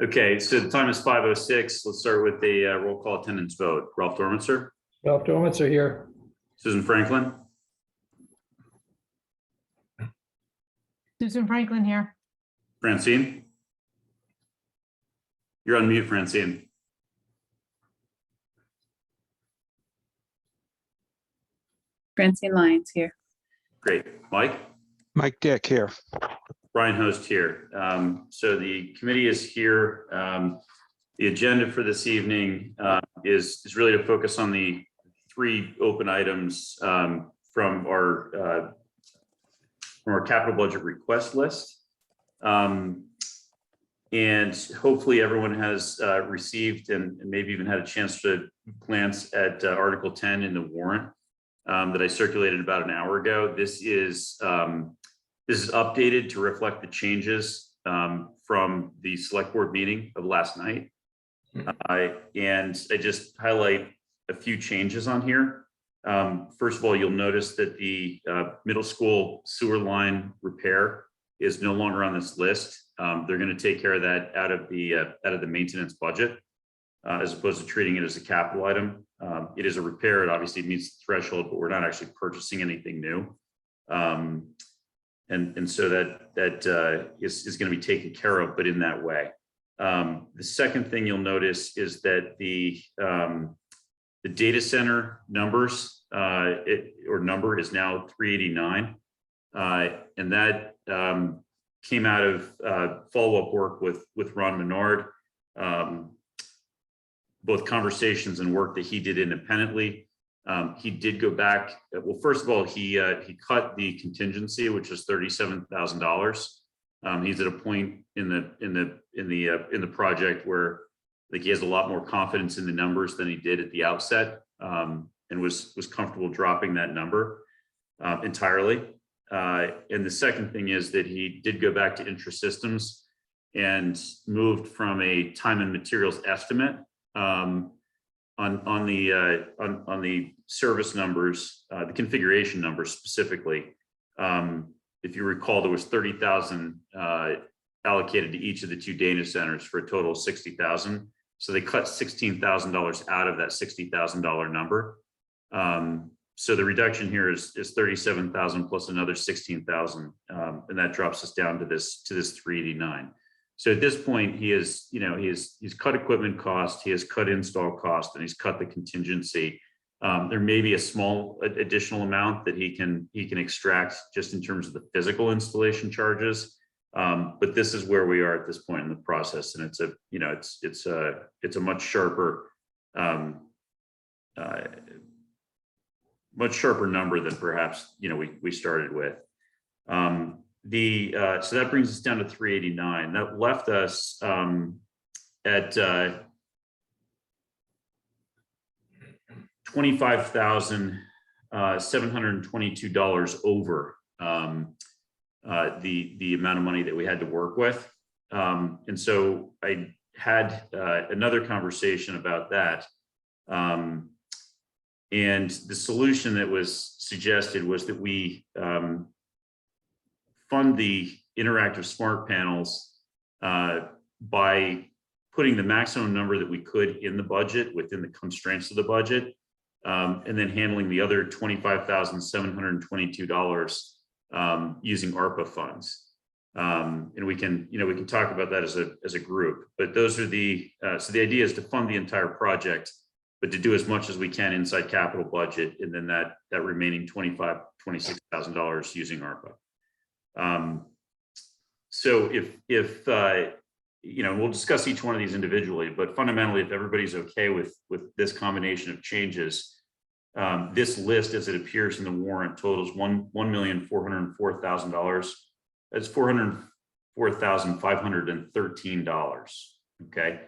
Okay, so the time is 5:06. Let's start with the roll call attendance vote. Ralph Dormitzer, Ralph Dormitzer here. Susan Franklin, Susan Franklin here. Francine. You're on mute, Francine. Francine Lyons here. Great. Mike? Mike Dick here. Brian Host here. So the committee is here. The agenda for this evening is really to focus on the three open items from our capital budget request list. And hopefully everyone has received and maybe even had a chance to glance at Article 10 in the warrant that I circulated about an hour ago. This is updated to reflect the changes from the select board meeting of last night. And I just highlight a few changes on here. First of all, you'll notice that the middle school sewer line repair is no longer on this list. They're going to take care of that out of the maintenance budget, as opposed to treating it as a capital item. It is a repair. It obviously meets the threshold, but we're not actually purchasing anything new. And so that is going to be taken care of, but in that way. The second thing you'll notice is that the data center numbers number is now 389, and that came out of follow-up work with Ron Menard, both conversations and work that he did independently. He did go back. Well, first of all, he cut the contingency, which is $37,000. He's at a point in the project where like he has a lot more confidence in the numbers than he did at the outset, and was comfortable dropping that number entirely. And the second thing is that he did go back to Intrasystems and moved from a time and materials estimate on the service numbers, the configuration numbers specifically. If you recall, there was 30,000 allocated to each of the two data centers for a total of 60,000. So they cut $16,000 out of that $60,000 number. So the reduction here is 37,000 plus another 16,000, and that drops us down to this 389. So at this point, he's cut equipment cost, he has cut install cost, and he's cut the contingency. There may be a small additional amount that he can extract just in terms of the physical installation charges, but this is where we are at this point in the process, and it's a much sharper number than perhaps we started with. So that brings us down to 389. That left us at $25,722 over the amount of money that we had to work with. And so I had another conversation about that. And the solution that was suggested was that we fund the interactive smart panels by putting the maximum number that we could in the budget within the constraints of the budget, and then handling the other $25,722 using ARPA funds. And we can talk about that as a group, but those are so the idea is to fund the entire project, but to do as much as we can inside capital budget, and then that remaining $26,000 using ARPA. So if we'll discuss each one of these individually, but fundamentally, if everybody's okay with this combination of changes, this list as it appears in the warrant totals $1,404,000. That's $404,513. Okay.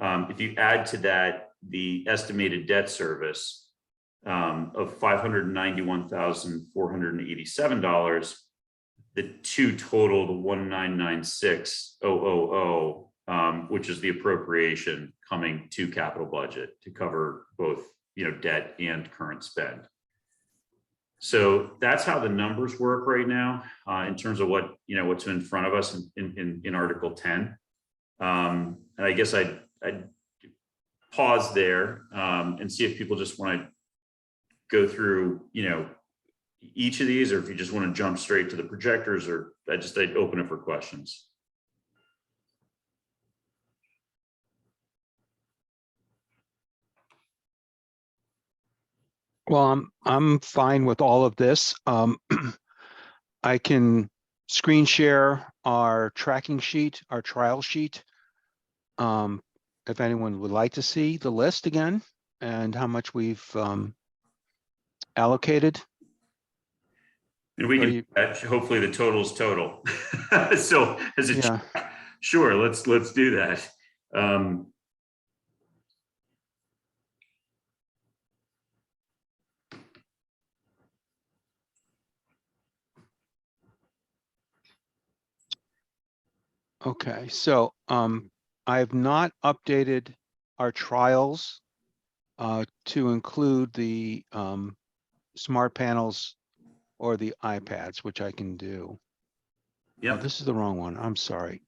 If you add to that the estimated debt service of $591,487, the two total to $1,996,000, which is the appropriation coming to capital budget to cover both debt and current spend. So that's how the numbers work right now in terms of what's in front of us in Article 10. And I guess I'd pause there and see if people just want to go through, each of these, or if you just want to jump straight to the projectors, or I'd open it for questions. Well, I'm fine with all of this. I can screen share our tracking sheet, our trial sheet. If anyone would like to see the list again and how much we've allocated. And we Or can, you- hopefully the total's total. So as a, Yeah, sure, let's do that. okay, so I have not updated our trials to include the smart panels or the iPads, which I can do. Oh, Yeah, this is the wrong one. I'm sorry.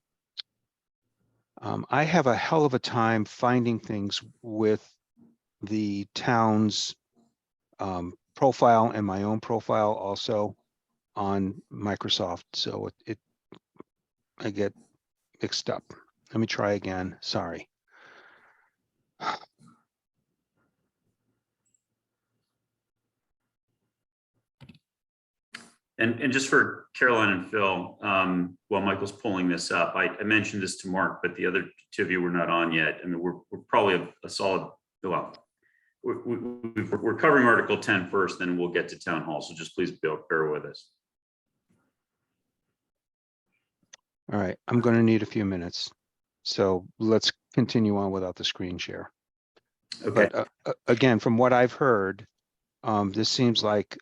I have a hell of a time finding things with the town's profile and my own profile also on Microsoft. So I get mixed up. Let me try again. Sorry. and just for Caroline and Phil, while Michael's pulling this up, I mentioned this to Mark, but the other two of you were not on yet. I mean, we're probably a solid, well, we're covering Article 10 first, then we'll get to Town Hall. So just please bear with us. All right, I'm going to need a few minutes. So let's continue on without the screen share. Okay. But again, from what I've heard, this seems like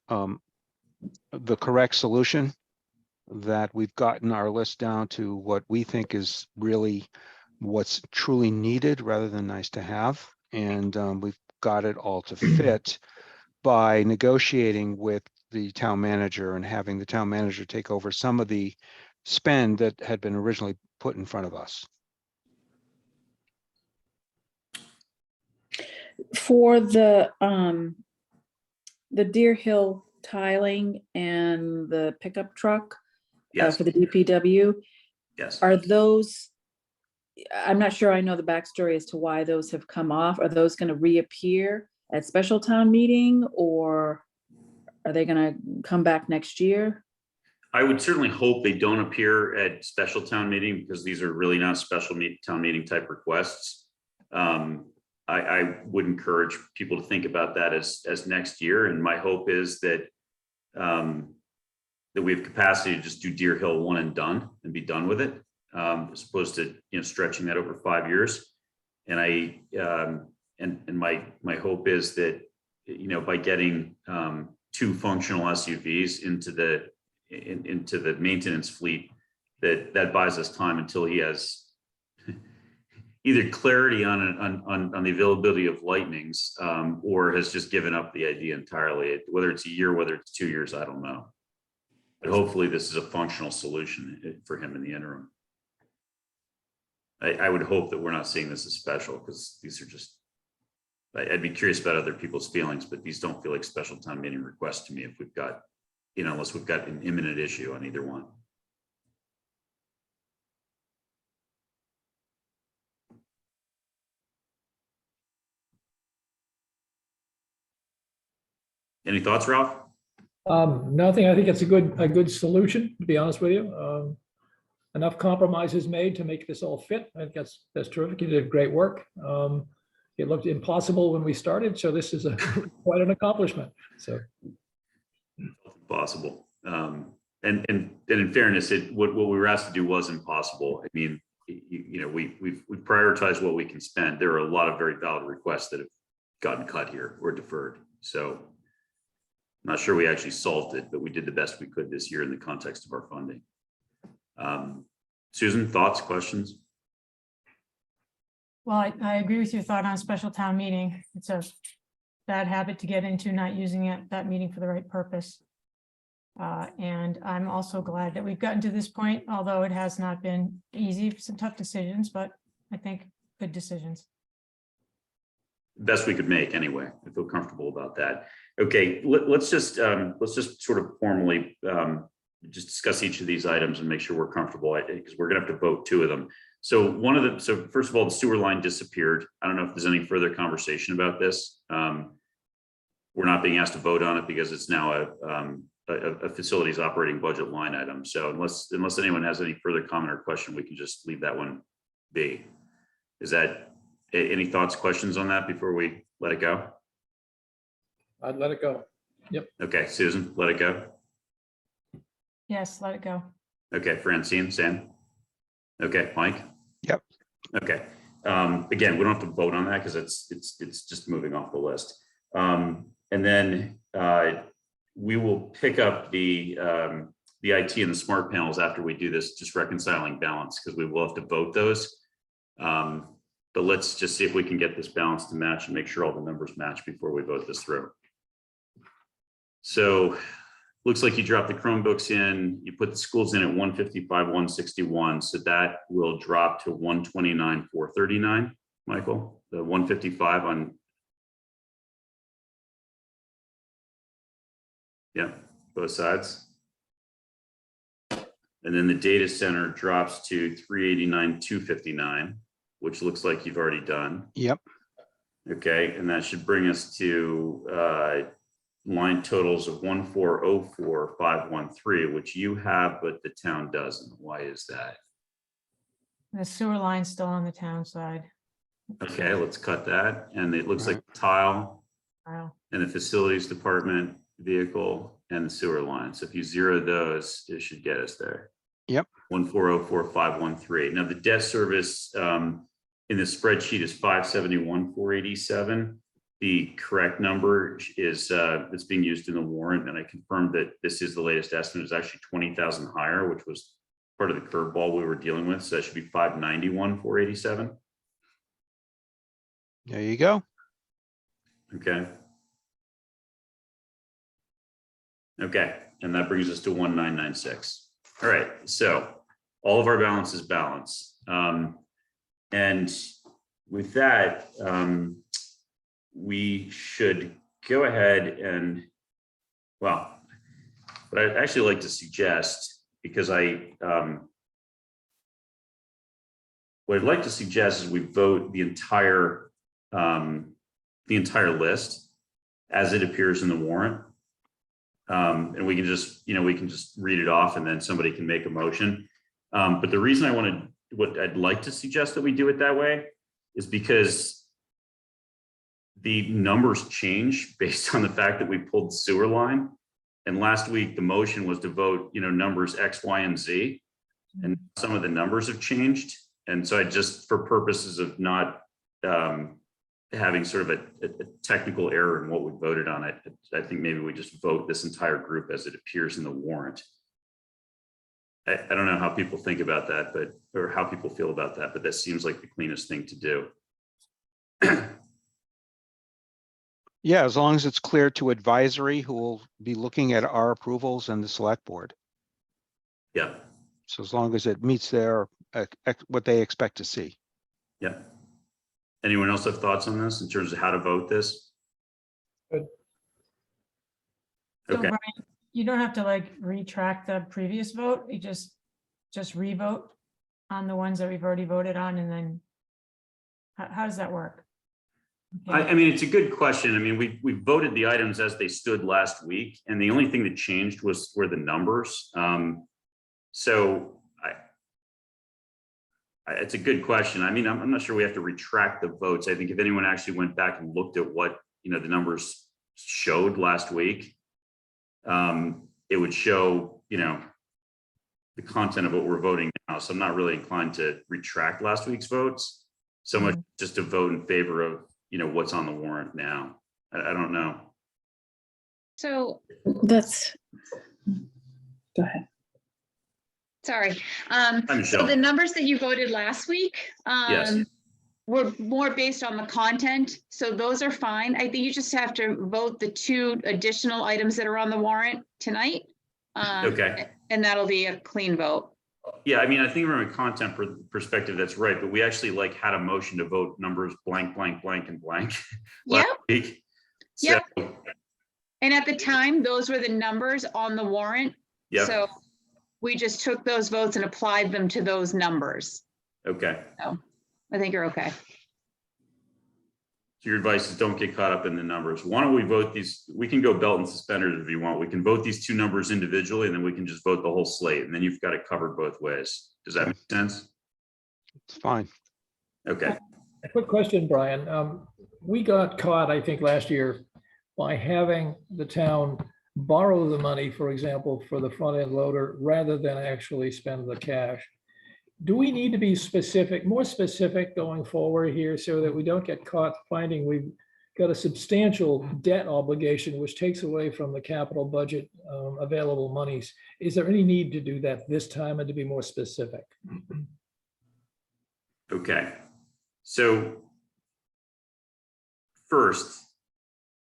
the correct solution, that we've gotten our list down to what we think is really what's truly needed rather than nice to have. And we've got it all to fit by negotiating with the town manager and having the town manager take over some of the spend that had been originally put in front of us. For the Deer Hill tiling and the pickup truck Yes. for the DPW, Yes. are those, I'm not sure I know the backstory as to why those have come off. Are those going to reappear at special town meeting, or are they going to come back next year? I would certainly hope they don't appear at special town meeting, because these are really not special town meeting type requests. I would encourage people to think about that as next year. And my hope is that that we have capacity to just do Deer Hill one and done and be done with it, as opposed to stretching that over 5 years. And my hope is that by getting 2 functional SUVs into the maintenance fleet, that buys us time until he has either clarity on the availability of Lightnings, or has just given up the idea entirely. Whether it's a year, whether it's 2 years, I don't know. But hopefully this is a functional solution for him in the interim. I would hope that we're not seeing this as special, because these are just, I'd be curious about other people's feelings, but these don't feel like special town meeting requests to me if we've got, unless we've got an imminent issue on either one. Any thoughts, Ralph? Nothing. I think it's a good solution, to be honest with you. Enough compromises made to make this all fit. I think that's terrific. You did great work. It looked impossible when we started, so this is quite an accomplishment. So Possible. And in fairness, what we were asked to do was impossible. I mean, we've prioritized what we can spend. There are a lot of very valid requests that have gotten cut here or deferred. So I'm not sure we actually solved it, but we did the best we could this year in the context of our funding. Susan, thoughts, questions? Well, I agree with your thought on special town meeting. It's a bad habit to get into, not using that meeting for the right purpose. And I'm also glad that we've gotten to this point, although it has not been easy, some tough decisions, but I think good decisions. Best we could make anyway. I feel comfortable about that. Okay, let's just sort of formally just discuss each of these items and make sure we're comfortable, because we're gonna have to vote 2 of them. So so first of all, the sewer line disappeared. I don't know if there's any further conversation about this. We're not being asked to vote on it because it's now a facilities operating budget line item. So unless anyone has any further comment or question, we can just leave that one be. Is that any thoughts, questions on that before we let it go? I'd let it go. Okay, Susan, let it go. Yes, let it go. Okay, Francine, Sam. Okay, Mike. Yep. Okay. Again, we don't have to vote on that because it's just moving off the list. And then we will pick up the IT and the smart panels after we do this, just reconciling balance, because we will have to vote those. But let's just see if we can get this balance to match and make sure all the numbers match before we vote this through. So looks like you dropped the Chromebooks in, you put the schools in at 155, 161. So that will drop to 129, 439, Michael, the 155 on. Yeah, both sides. And then the data center drops to 389, 259, which looks like you've already done. Yep. Okay, and that should bring us to line totals of 1404513, which you have, but the town doesn't. Why is that? The sewer line's still on the town side. Okay, let's cut that. And it looks like tile Wow. and the facilities department, vehicle, and the sewer line. So if you zero those, it should get us there. Yep. 1404513. Now the debt service in the spreadsheet is 571,487. The correct number is that's being used in the warrant, and I confirmed that this is the latest estimate. Is actually 20,000 higher, which was part of the curveball we were dealing with. So that should be 591,487. There you go. Okay. Okay, and that brings us to 1996. All right, so all of our balance is balance. And with that, we should go ahead and, well, what I'd actually like to suggest, because what I'd like to suggest is we vote the entire list as it appears in the warrant. And we can just read it off and then somebody can make a motion. But the reason what I'd like to suggest that we do it that way is because the numbers change based on the fact that we pulled the sewer line. And last week, the motion was to vote, numbers X, Y, and Z. And some of the numbers have changed. And so I just, for purposes of not having sort of a technical error in what we voted on it, I think maybe we just vote this entire group as it appears in the warrant. I don't know how people think about that, or how people feel about that, but that seems like the cleanest thing to do. Yeah, as long as it's clear to advisory, who will be looking at our approvals and the select board. Yeah, So as long as it meets their, what they expect to see. yeah. Anyone else have thoughts on this in terms of how to vote this? Good. So Okay. Brian, you don't have to like retract the previous vote. You just re-vote on the ones that we've already voted on, and then how does that work? Okay. I mean, it's a good question. I mean, we voted the items as they stood last week, and the only thing that changed were the numbers. So it's a good question. I mean, I'm not sure we have to retract the votes. I think if anyone actually went back and looked at what, the numbers showed last week, it would show, the content of what we're voting now. So I'm not really inclined to retract last week's votes so much just to vote in favor of, what's on the warrant now. I don't know. So, Go ahead. sorry. Hi, So Michelle. the numbers that you voted last week Yes. were more based on the content. So those are fine. I think you just have to vote the 2 additional items that are on the warrant tonight. Okay. And that'll be a clean vote. Yeah, I mean, I think from a content perspective, that's right, but we actually like had a motion to vote numbers blank, blank, blank, and blank. last Yep. week. Yep. So, And at the time, those were the numbers on the warrant. yep, So we just took those votes and applied them to those numbers. okay. I think you're okay. So your advice is don't get caught up in the numbers. Why don't we vote these? We can go belt and suspenders if you want. We can vote these two numbers individually, and then we can just vote the whole slate, and then you've got it covered both ways. Does that make sense? It's fine. Okay. A quick question, Brian. We got caught, I think, last year by having the town borrow the money, for example, for the front end loader, rather than actually spend the cash. Do we need to be specific, more specific going forward here so that we don't get caught finding we've got a substantial debt obligation, which takes away from the capital budget available monies? Is there any need to do that this time and to be more specific? Okay. So first,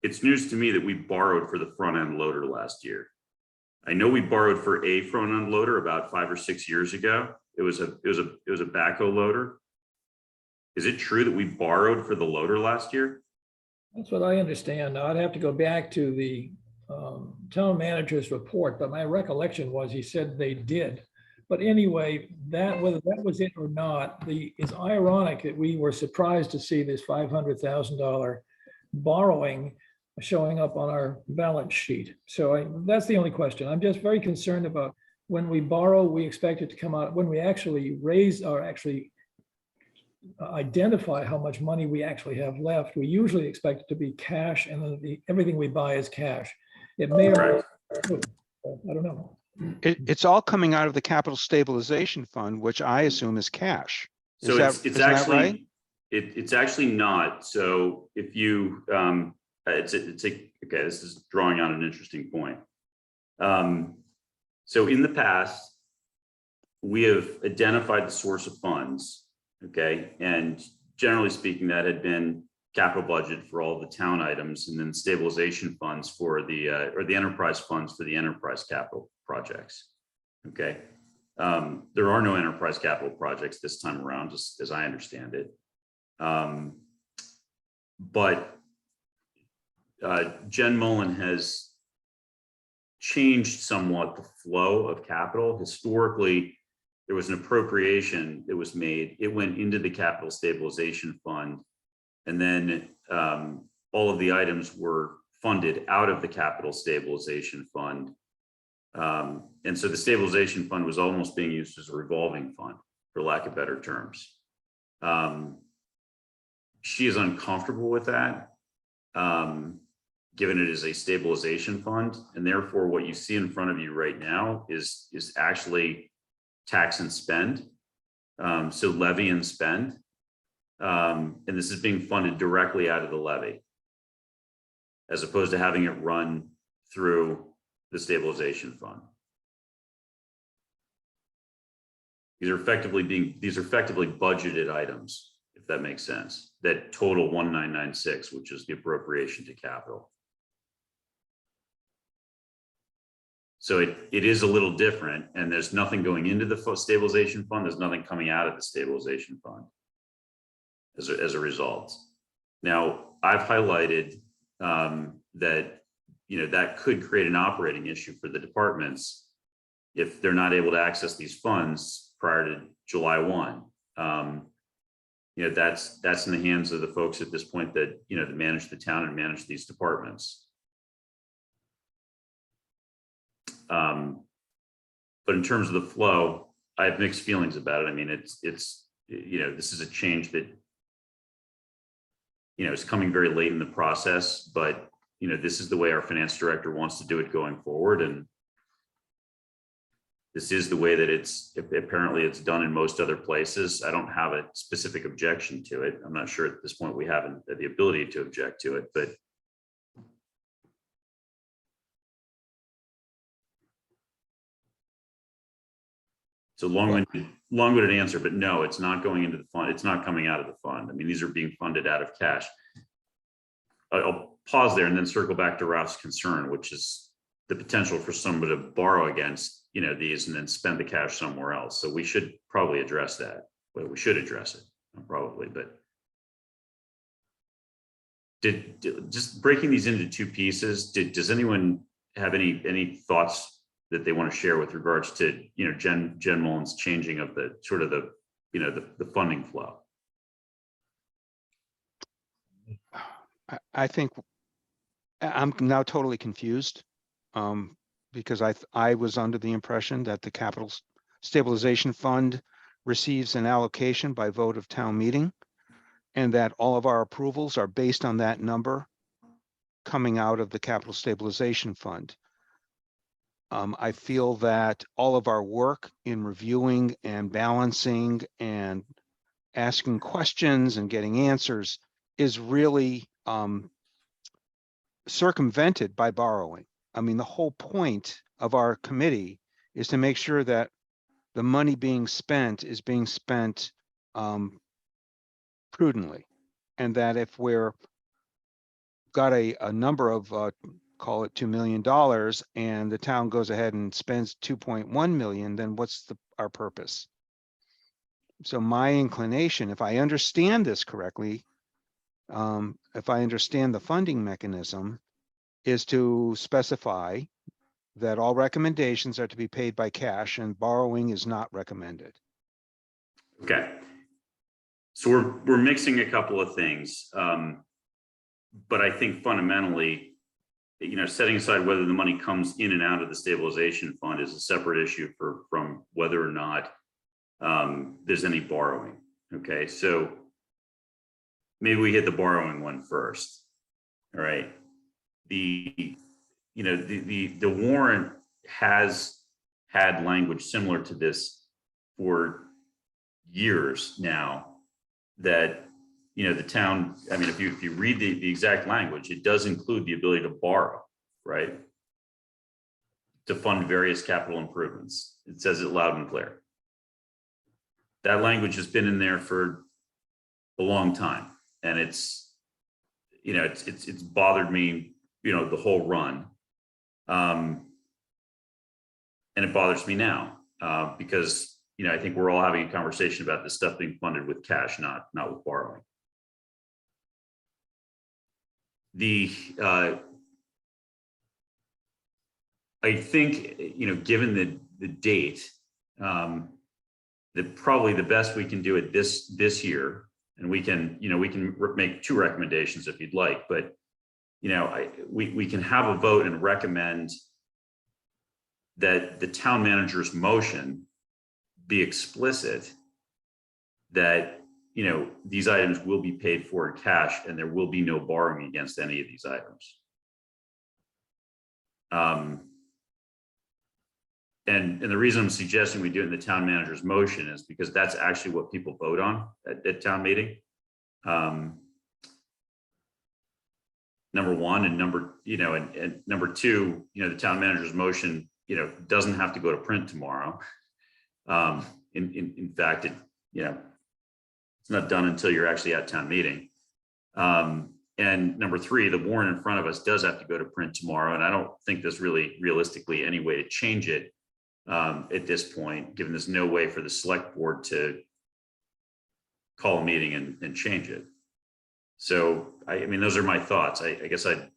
it's news to me that we borrowed for the front end loader last year. I know we borrowed for a front end loader about 5 or 6 years ago. It was a backhoe loader. Is it true that we borrowed for the loader last year? That's what I understand. Now, I'd have to go back to the town manager's report, but my recollection was he said they did. But anyway, that, whether that was it or not, it's ironic that we were surprised to see this $500,000 borrowing showing up on our balance sheet. So that's the only question. I'm just very concerned about when we borrow, we expect it to come out, when we actually raise or actually identify how much money we actually have left, we usually expect it to be cash, and then everything we buy is cash. It may or I don't know. It's all coming out of the capital stabilization fund, which I assume is cash. So it's Isn't that actually, right? it's actually not. So if you, okay, this is drawing on an interesting point. So in the past, we have identified the source of funds, okay? And generally speaking, that had been capital budget for all the town items, and then stabilization funds for the, or the enterprise funds for the enterprise capital projects, okay? There are no enterprise capital projects this time around, just as I understand it. But Jen Mullen has changed somewhat the flow of capital. Historically, there was an appropriation that was made. It went into the capital stabilization fund, and then all of the items were funded out of the capital stabilization fund. And so the stabilization fund was almost being used as a revolving fund, for lack of better terms. She is uncomfortable with that, given it is a stabilization fund, and therefore what you see in front of you right now is actually tax and spend, so levy and spend, and this is being funded directly out of the levy, as opposed to having it run through the stabilization fund. These are effectively budgeted items, if that makes sense, that total 1996, which is the appropriation to capital. So it is a little different, and there's nothing going into the stabilization fund. There's nothing coming out of the stabilization fund as a result. Now, I've highlighted that, you know, that could create an operating issue for the departments if they're not able to access these funds prior to July 1. You know, that's in the hands of the folks at this point that, you know, that manage the town and manage these departments. But in terms of the flow, I have mixed feelings about it. I mean, it's, you know, this is a change that, you know, is coming very late in the process, but, you know, this is the way our finance director wants to do it going forward. And this is the way that apparently it's done in most other places. I don't have a specific objection to it. I'm not sure at this point we haven't the ability to object to it, but so long-winded answer, but no, it's not going into the fund. It's not coming out of the fund. I mean, these are being funded out of cash. I'll pause there and then circle back to Ralph's concern, which is the potential for somebody to borrow against, these and then spend the cash somewhere else. So we should probably address that. Well, we should address it, probably, but just breaking these into two pieces, does anyone have any thoughts that they want to share with regards to, Jen Mullins changing of the sort of the funding flow? I think I'm now totally confused. Because I was under the impression that the capital stabilization fund receives an allocation by vote of town meeting, and that all of our approvals are based on that number coming out of the capital stabilization fund. I feel that all of our work in reviewing and balancing and asking questions and getting answers is really circumvented by borrowing. I mean, the whole point of our committee is to make sure that the money being spent is being spent prudently. And that if we're got a number of, call it $2 million, and the town goes ahead and spends 2.1 million, then what's our purpose? So my inclination, if I understand this correctly, if I understand the funding mechanism, is to specify that all recommendations are to be paid by cash and borrowing is not recommended. Okay. So we're mixing a couple of things. But I think fundamentally, setting aside whether the money comes in and out of the stabilization fund is a separate issue from whether or not there's any borrowing. Okay. So maybe we hit the borrowing one first. All right. The warrant has had language similar to this for years now that, the town, I mean, if you read the exact language, it does include the ability to borrow, right? To fund various capital improvements. It says it loud and clear. That language has been in there for a long time, and it's bothered me, the whole run. And it bothers me now because, I think we're all having a conversation about this stuff being funded with cash, not with borrowing. I think, given the date, that probably the best we can do it this year, and we can make two recommendations if you'd like, but we can have a vote and recommend that the town manager's motion be explicit that, these items will be paid for in cash and there will be no borrowing against any of these items. And the reason I'm suggesting we do it in the town manager's motion is because that's actually what people vote on at town meeting. Number one, and number two, the town manager's motion, doesn't have to go to print tomorrow. In fact, it's not done until you're actually at town meeting. And number three, the warrant in front of us does have to go to print tomorrow. And I don't think there's really realistically any way to change it at this point, given there's no way for the select board to call a meeting and change it. So, I mean, those are my thoughts. I guess I'd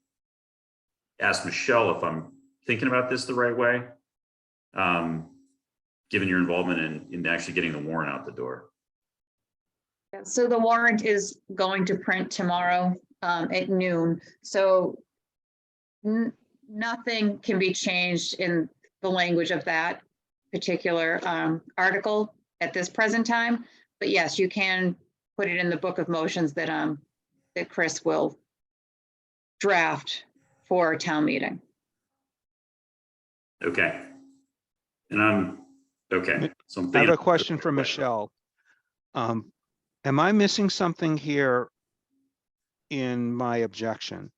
ask Michelle if I'm thinking about this the right way, given your involvement in actually getting the warrant out the door. So the warrant is going to print tomorrow at noon. So nothing can be changed in the language of that particular article at this present time. But yes, you can put it in the book of motions that that Chris will draft for a town meeting. Okay. And I'm okay. So I'm I have thinking a question for Michelle. Am I missing something here in my objection?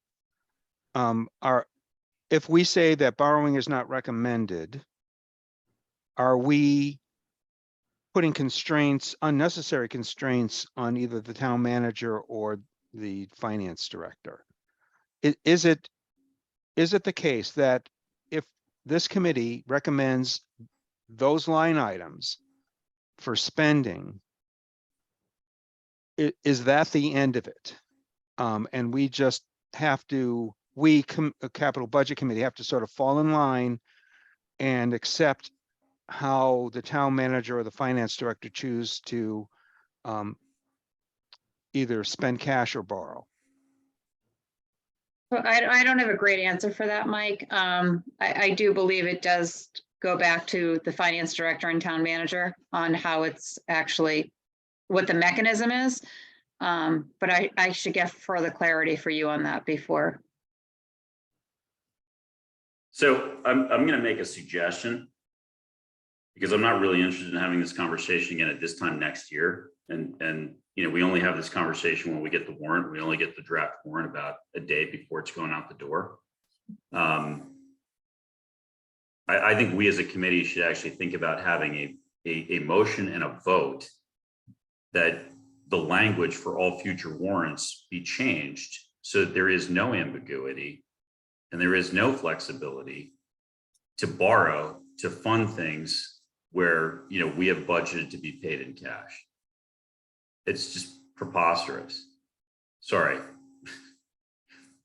If we say that borrowing is not recommended, are we putting constraints, unnecessary constraints on either the town manager or the finance director? Is it the case that if this committee recommends those line items for spending, is that the end of it? And we just have to, a capital budget committee have to sort of fall in line and accept how the town manager or the finance director choose to either spend cash or borrow. Well, I don't have a great answer for that, Mike. I do believe it does go back to the finance director and town manager on how it's actually, what the mechanism is. But I should get further clarity for you on that before. So I'm going to make a suggestion, because I'm not really interested in having this conversation again at this time next year. And you know, we only have this conversation when we get the warrant. We only get the draft warrant about a day before it's going out the door. I think we as a committee should actually think about having a motion and a vote that the language for all future warrants be changed so that there is no ambiguity and there is no flexibility to borrow to fund things where, you know, we have budgeted to be paid in cash. It's just preposterous. Sorry.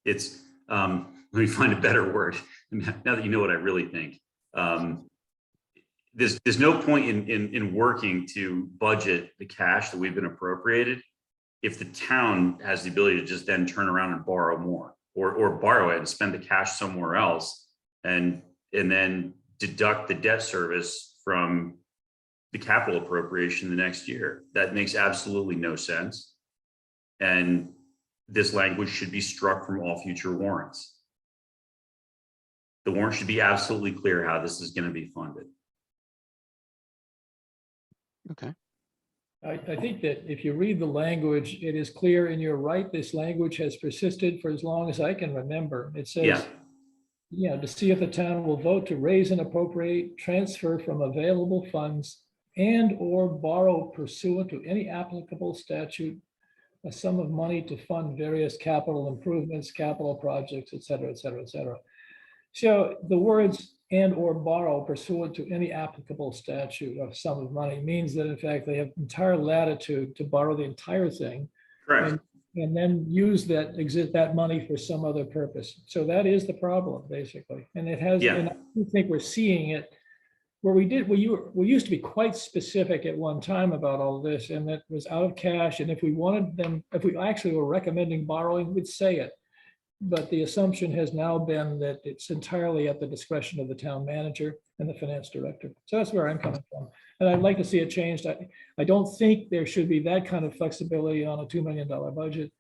It's, let me find a better word. Now that you know what I really think. There's no point in working to budget the cash that we've been appropriated if the town has the ability to just then turn around and borrow more, or borrow it and spend the cash somewhere else and then deduct the debt service from the capital appropriation the next year. That makes absolutely no sense. And this language should be struck from all future warrants. The warrant should be absolutely clear how this is going to be funded. Okay. I think that if you read the language, it is clear, and you're right, this language has persisted for as long as I can remember. It says, Yeah. to see if the town will vote to raise and appropriate, transfer from available funds and or borrow pursuant to any applicable statute a sum of money to fund various capital improvements, capital projects, et cetera, et cetera, et cetera. So the words and or borrow pursuant to any applicable statute of sum of money means that in fact they have entire latitude to borrow the entire thing. Correct. And then use that money for some other purpose. So that is the problem, basically. And it has, Yeah. and I think we're seeing it where we used to be quite specific at one time about all this, and that was out of cash. And if we wanted them, if we actually were recommending borrowing, we'd say it. But the assumption has now been that it's entirely at the discretion of the town manager and the finance director. So that's where I'm coming from. And I'd like to see it changed. I don't think there should be that kind of flexibility on a $2 million budget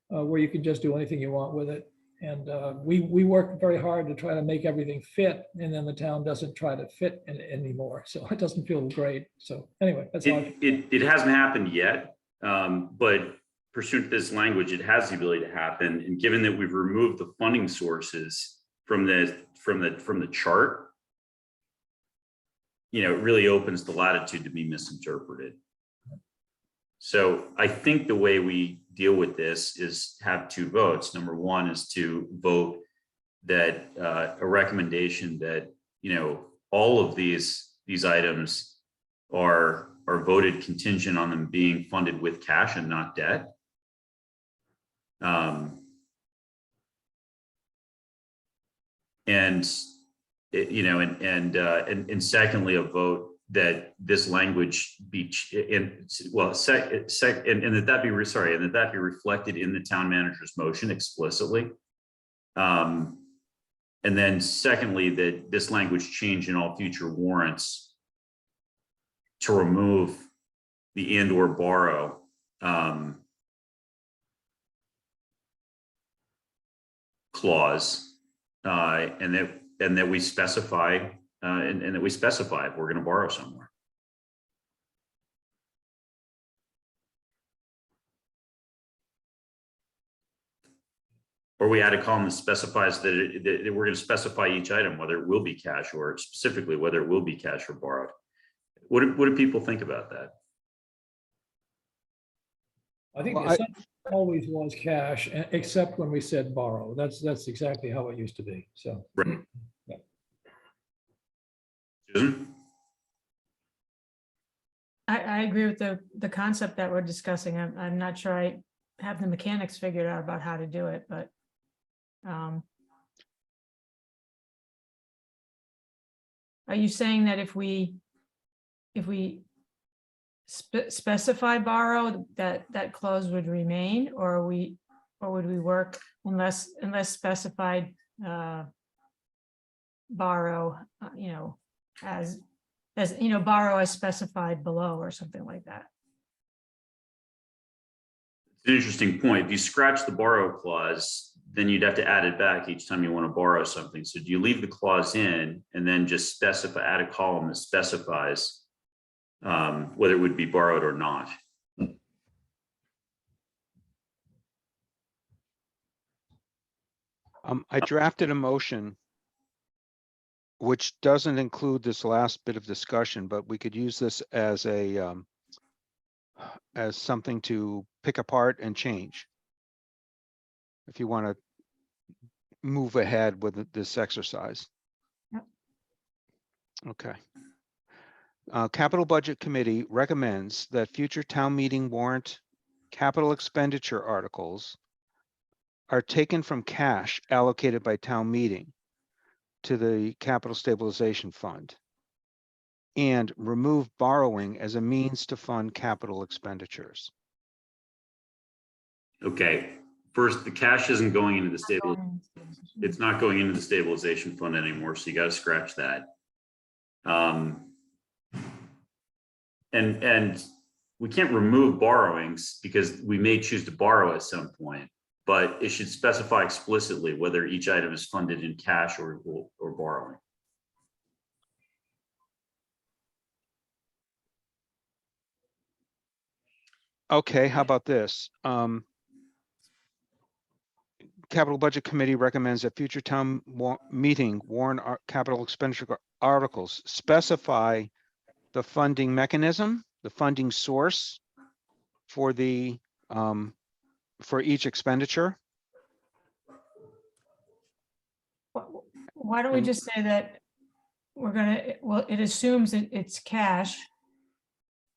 where you can just do anything you want with it. And we work very hard to try to make everything fit, and then the town doesn't try to fit anymore. So it doesn't feel great. So anyway, that's all. It hasn't happened yet, but pursuant to this language, it has the ability to happen. And given that we've removed the funding sources from the chart, you know, it really opens the latitude to be misinterpreted. So I think the way we deal with this is have two votes. Number one is to vote that a recommendation that, you know, all of these items are voted contingent on them being funded with cash and not debt. And secondly, a vote that this language be and that be reflected in the town manager's motion explicitly. And then secondly, that this language change in all future warrants to remove the and or borrow clause, and that we specify and that we specify if we're going to borrow somewhere. Or we add a column that specifies that we're going to specify each item, whether it will be cash or specifically whether it will be cash or borrowed. What do people think about that? I think Well, the assumption always was cash, except when we said borrow. That's exactly how it used to be. So. Right. Yeah. Susan? I agree with the concept that we're discussing. I'm not sure I have the mechanics figured out about how to do it, but are you saying that if we specify borrow, that clause would remain, or would we work unless specified borrow, as borrow as specified below or something like that? It's an interesting point. If you scratch the borrow clause, then you'd have to add it back each time you want to borrow something. So do you leave the clause in and then just specify, add a column that specifies whether it would be borrowed or not? I drafted a motion which doesn't include this last bit of discussion, but we could use this as as something to pick apart and change. If you want to move ahead with this exercise. Yep. Okay. Capital Budget Committee recommends that future town meeting warrant capital expenditure articles are taken from cash allocated by town meeting to the Capital Stabilization Fund and remove borrowing as a means to fund capital expenditures. Okay, first, the cash isn't going into the it's not going into the stabilization fund anymore, so you got to scratch that. And we can't remove borrowings because we may choose to borrow at some point, but it should specify explicitly whether each item is funded in cash or borrowing. Okay, how about this? Capital Budget Committee recommends that future town meeting warrant capital expenditure articles specify the funding mechanism, the funding source for the for each expenditure. Why don't we just say that it assumes it's cash,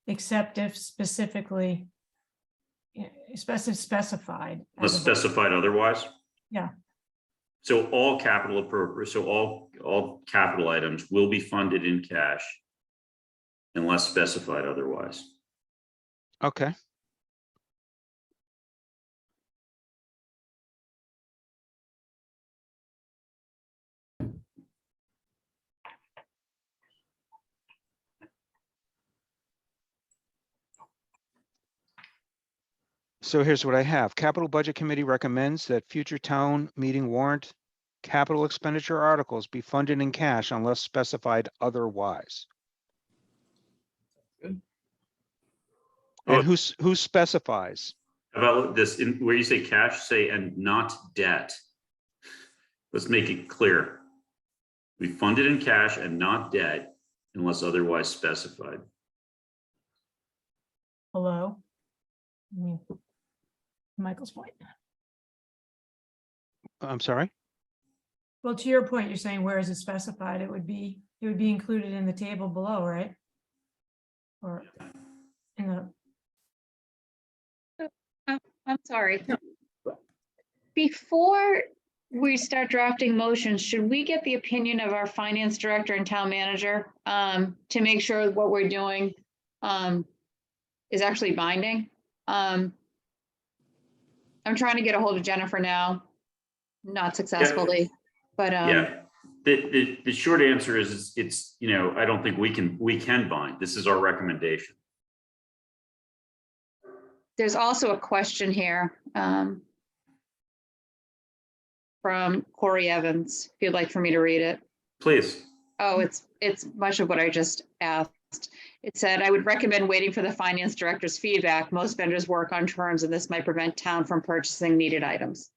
except if specifically specified. Unless specified otherwise? Yeah. So all capital all capital items will be funded in cash unless specified otherwise. Okay. So here's what I have. Capital Budget Committee recommends that future town meeting warrant capital expenditure articles be funded in cash unless specified otherwise. Good. And who specifies? How about this, where you say cash, say and not debt. Let's make it clear. We fund it in cash and not debt unless otherwise specified. Below. I mean, Michael's point. I'm sorry? Well, to your point, you're saying where is it specified? It would be included in the table below, right? Or in the. I'm sorry. Before we start drafting motions, should we get the opinion of our finance director and town manager to make sure what we're doing is actually binding? I'm trying to get a hold of Jennifer now, not successfully, but Yeah, the short answer is it's, I don't think we can bind. This is our recommendation. there's also a question here from Corey Evans, if you'd like for me to read it. Please. Oh, it's much of what I just asked. It said, I would recommend waiting for the finance director's feedback. Most vendors work on terms and this might prevent town from purchasing needed items.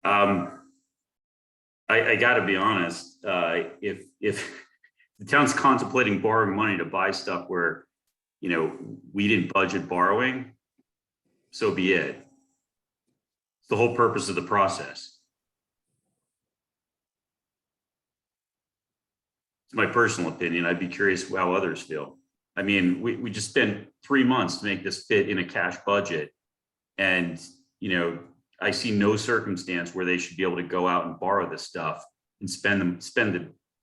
I gotta be honest, if the town's contemplating borrowing money to buy stuff where, we didn't budget borrowing, so be it. It's the whole purpose of the process. It's my personal opinion. I'd be curious how others feel. I mean, we just spent 3 months to make this fit in a cash budget. And, you know, I see no circumstance where they should be able to go out and borrow this stuff and spend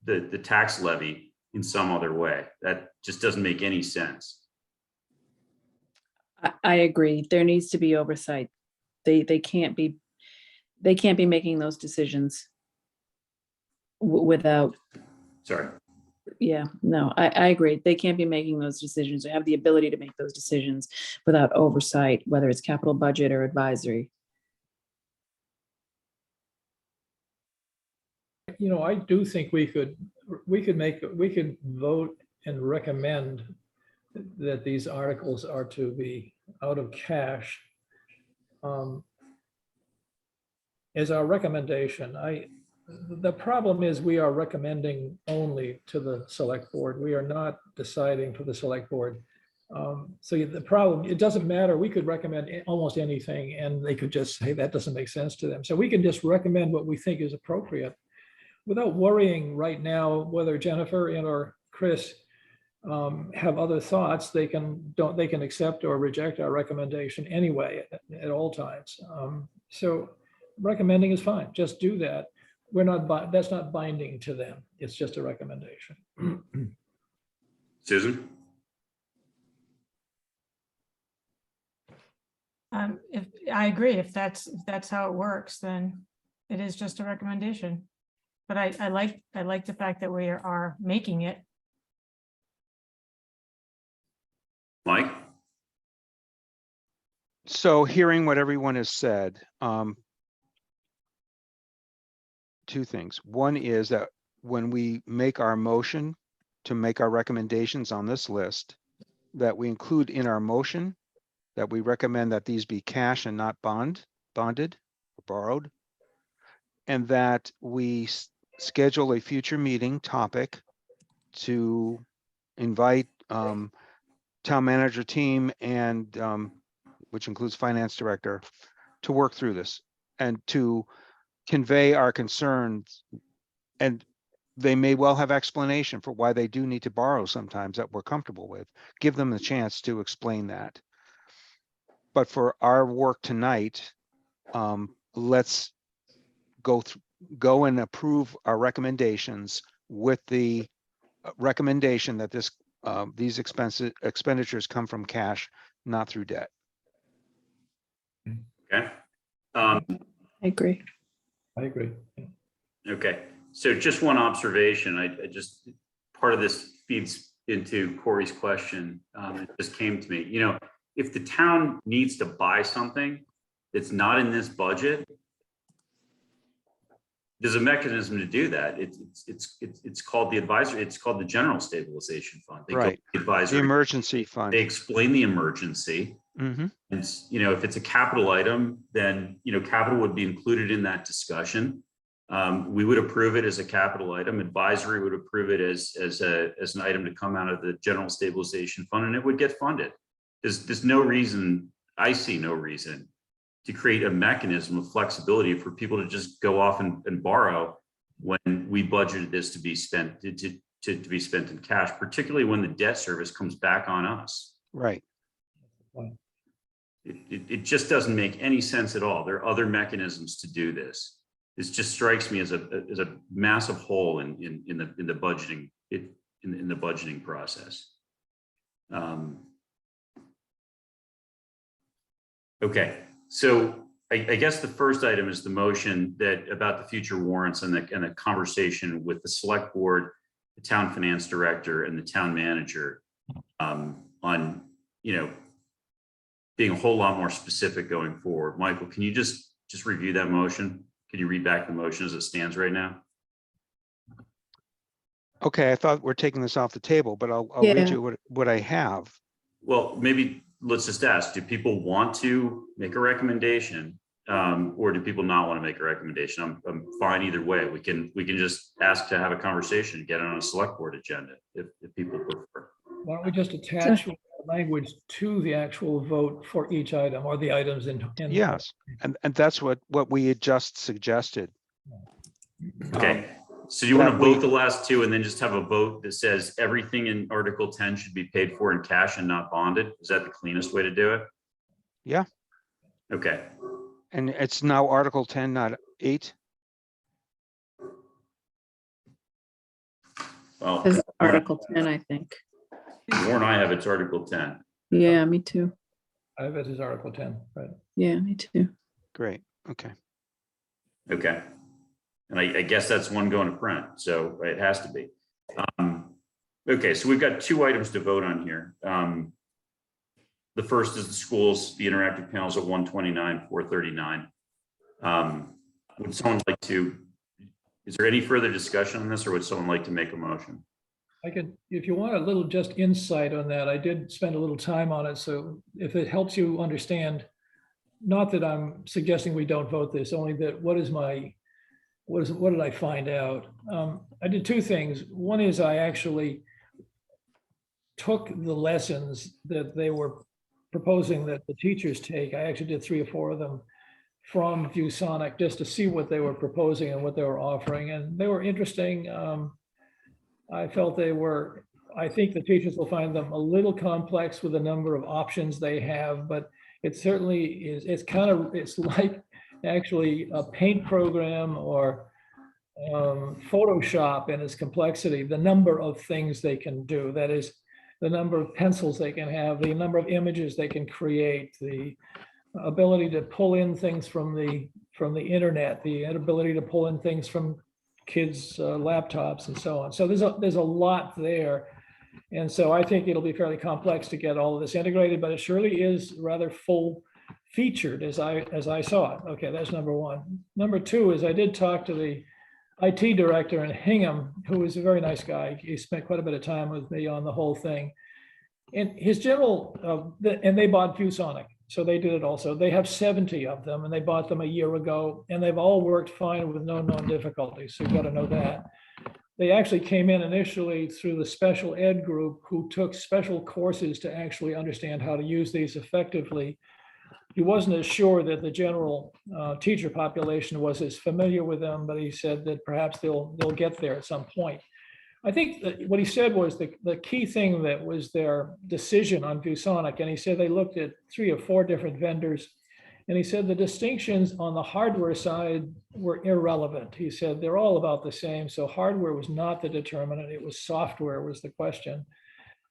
the tax levy in some other way. That just doesn't make any sense. I agree. There needs to be oversight. They can't be making those decisions without, Sorry. yeah, no, I agree. They can't be making those decisions or have the ability to make those decisions without oversight, whether it's capital budget or advisory. You know, I do think we could vote and recommend that these articles are to be out of cash. As our recommendation, the problem is we are recommending only to the select board. We are not deciding for the select board. So the problem, it doesn't matter. We could recommend almost anything and they could just say that doesn't make sense to them. So we can just recommend what we think is appropriate without worrying right now whether Jennifer and or Chris have other thoughts. They can accept or reject our recommendation anyway at all times. So recommending is fine. Just do that. That's not binding to them. It's just a recommendation. Susan? If I agree, if that's how it works, then it is just a recommendation. But I like the fact that we are making it. Mike? So hearing what everyone has said, two things. One is that when we make our motion to make our recommendations on this list, that we include in our motion that we recommend that these be cash and not bonded or borrowed, and that we schedule a future meeting topic to invite town manager team and which includes finance director to work through this and to convey our concerns. And they may well have explanation for why they do need to borrow sometimes that we're comfortable with. Give them the chance to explain that. But for our work tonight, let's go and approve our recommendations with the recommendation that these expenditures come from cash, not through debt. Okay. I agree. I agree. Okay. So just one observation. I just, part of this feeds into Corey's question. It just came to me, you know, if the town needs to buy something that's not in this budget, there's a mechanism to do that. It's called the advisory. It's called the general stabilization fund. They go Right. to the advisory. The emergency fund. They explain the emergency. Mhm. And, you know, if it's a capital item, then, you know, capital would be included in that discussion. We would approve it as a capital item. Advisory would approve it as an item to come out of the general stabilization fund, and it would get funded. There's no reason, I see no reason to create a mechanism of flexibility for people to just go off and borrow when we budgeted this to be spent to be spent in cash, particularly when the debt service comes back on us. Right. It just doesn't make any sense at all. There are other mechanisms to do this. This just strikes me as a massive hole in the budgeting in the budgeting process. Okay, so I guess the first item is the motion that about the future warrants and the conversation with the select board, the town finance director, and the town manager on, you know, being a whole lot more specific going forward. Michael, can you just review that motion? Can you read back the motion as it stands right now? Okay, I thought we're taking this off the table, but I'll Yeah. read you what I have. Well, maybe let's just ask, do people want to make a recommendation? Or do people not want to make a recommendation? I'm fine either way. We can just ask to have a conversation, get it on a select board agenda if people prefer. Why don't we just attach language to the actual vote for each item or the items in? Yes, and that's what we had just suggested. Okay, So you want to That we- vote the last two and then just have a vote that says everything in Article 10 should be paid for in cash and not bonded? Is that the cleanest way to do it? Yeah. Okay, And it's now Article 10, not 8? well, It's Article 10, I think. Warren, I have it's Article 10. Yeah, me too. I have it as Article 10, right? Yeah, me too. Great, okay. Okay. And I guess that's one going to print, so it has to be. Okay, so we've got two items to vote on here. The first is the schools, the interactive panels at 129, 439. Would someone like to, is there any further discussion on this, or would someone like to make a motion? I could, if you want a little just insight on that, I did spend a little time on it. So if it helps you understand, not that I'm suggesting we don't vote this, only that what did I find out? I did two things. One is I actually took the lessons that they were proposing that the teachers take. I actually did 3 or 4 of them from ViewSonic just to see what they were proposing and what they were offering. And they were interesting. I felt I think the teachers will find them a little complex with the number of options they have, but it certainly is, it's like actually a paint program or Photoshop in its complexity, the number of things they can do. That is, the number of pencils they can have, the number of images they can create, the ability to pull in things from the internet, the ability to pull in things from kids' laptops and so on. So there's a lot there. And so I think it'll be fairly complex to get all of this integrated, but it surely is rather full featured as I saw it. Okay, that's number one. Number two is I did talk to the IT director in Hingham, who is a very nice guy. He spent quite a bit of time with me on the whole thing. And his general, and they bought ViewSonic. So they did it also. They have 70 of them and they bought them a year ago and they've all worked fine with no known difficulties. So you've got to know that. They actually came in initially through the special ed group who took special courses to actually understand how to use these effectively. He wasn't as sure that the general teacher population was as familiar with them, but he said that perhaps they'll get there at some point. I think that what he said was the key thing that was their decision on ViewSonic, and he said they looked at 3 or 4 different vendors, and he said the distinctions on the hardware side were irrelevant. He said they're all about the same, so hardware was not the determinant, it was software was the question.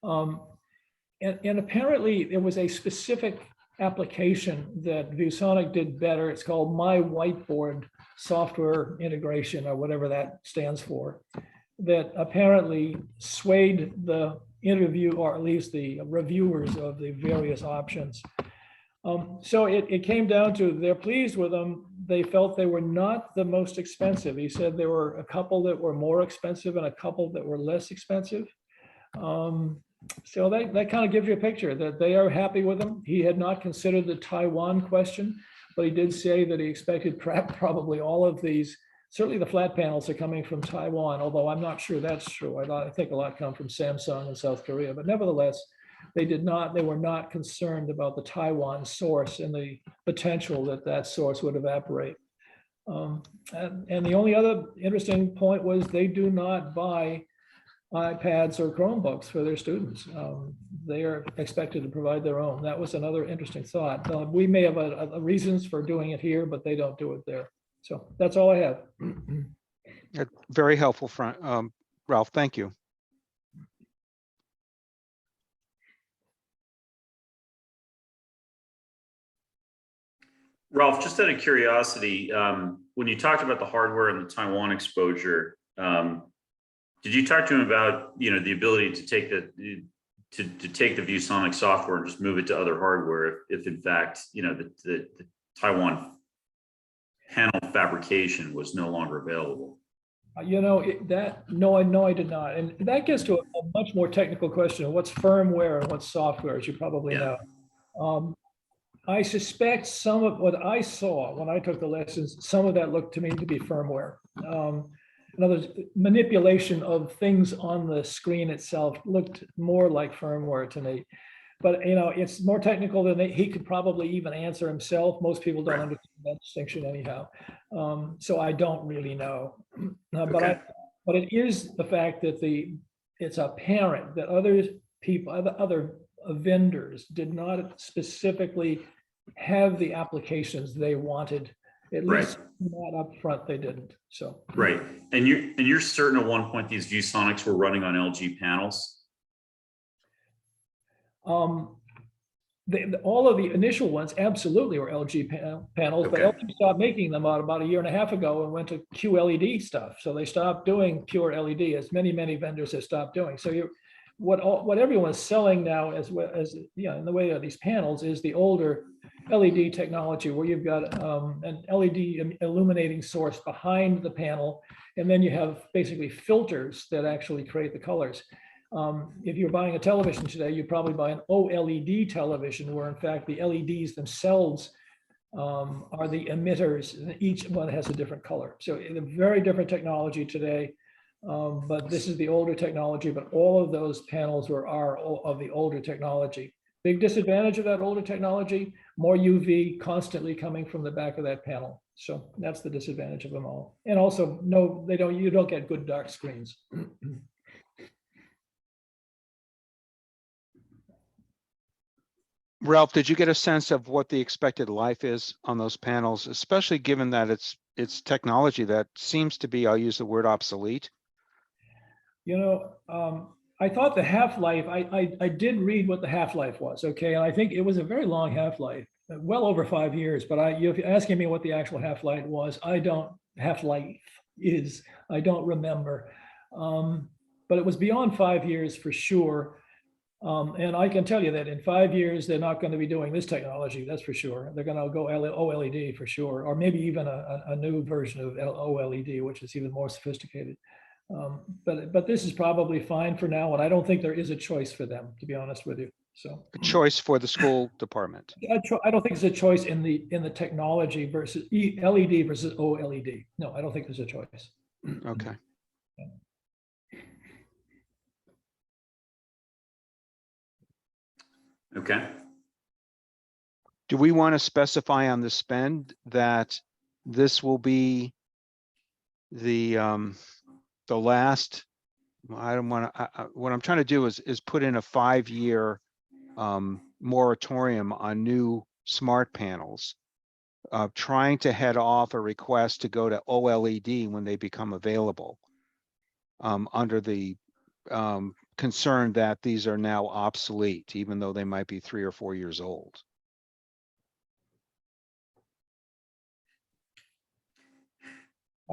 And apparently there was a specific application that ViewSonic did better. It's called My Whiteboard Software Integration, or whatever that stands for, that apparently swayed the interview, or at least the reviewers of the various options. So it came down to they're pleased with them. They felt they were not the most expensive. He said there were a couple that were more expensive and a couple that were less expensive. So that kind of gives you a picture that they are happy with them. He had not considered the Taiwan question, but he did say that he expected probably all of these. Certainly the flat panels are coming from Taiwan, although I'm not sure that's true. I think a lot come from Samsung and South Korea, but nevertheless, they were not concerned about the Taiwan source and the potential that source would evaporate. And the only other interesting point was they do not buy iPads or Chromebooks for their students. They are expected to provide their own. That was another interesting thought. We may have reasons for doing it here, but they don't do it there. So that's all I have. Very helpful, Ralph. Thank you. Ralph, just out of curiosity, when you talked about the hardware and the Taiwan exposure, did you talk to him about, the ability to take the ViewSonic software and just move it to other hardware if in fact, the Taiwan panel fabrication was no longer available? No, I did not. And that gets to a much more technical question of what's firmware and what's software, as you probably know. I suspect some of what I saw when I took the lessons, some of that looked to me to be firmware. In other words, manipulation of things on the screen itself looked more like firmware to me. But it's more technical than he could probably even answer himself. Most people don't understand that distinction anyhow. So I don't really know. But But it is the fact that it's apparent that other vendors did not specifically have the applications they wanted. At Right. least not up front, they didn't, so. Right. And you're certain at one point these ViewSonics were running on LG panels? All of the initial ones absolutely were LG panels, but Okay. LG stopped making them about a year and a half ago and went to QLED stuff. So they stopped doing pure LED, as many vendors have stopped doing. So what everyone's selling now as well as, in the way of these panels is the older LED technology where you've got an LED illuminating source behind the panel. And then you have basically filters that actually create the colors. If you're buying a television today, you'd probably buy an OLED television where in fact the LEDs themselves are the emitters. And each one has a different color. So it's a very different technology today. But this is the older technology, but all of those panels are of the older technology. Big disadvantage of that older technology, more UV constantly coming from the back of that panel. So that's the disadvantage of them all. And also, no, you don't get good dark screens. Ralph, did you get a sense of what the expected life is on those panels, especially given that it's technology that seems to be, I'll use the word obsolete? I thought the half-life, I did read what the half-life was, okay? And I think it was a very long half-life, well over 5 years, but if you're asking me what the actual half-life was, I don't remember. But it was beyond 5 years for sure. And I can tell you that in 5 years, they're not going to be doing this technology, that's for sure. They're going to go OLED for sure, or maybe even a new version of OLED, which is even more sophisticated. But this is probably fine for now, and I don't think there is a choice for them, to be honest with you. So A choice for the school department. I don't think it's a choice in the technology versus LED versus OLED. No, I don't think there's a choice. Okay. Okay. Do we want to specify on the spend that this will be the last? I don't want to. What I'm trying to do is put in a 5-year moratorium on new smart panels, trying to head off a request to go to OLED when they become available, under the concern that these are now obsolete, even though they might be 3 or 4 years old.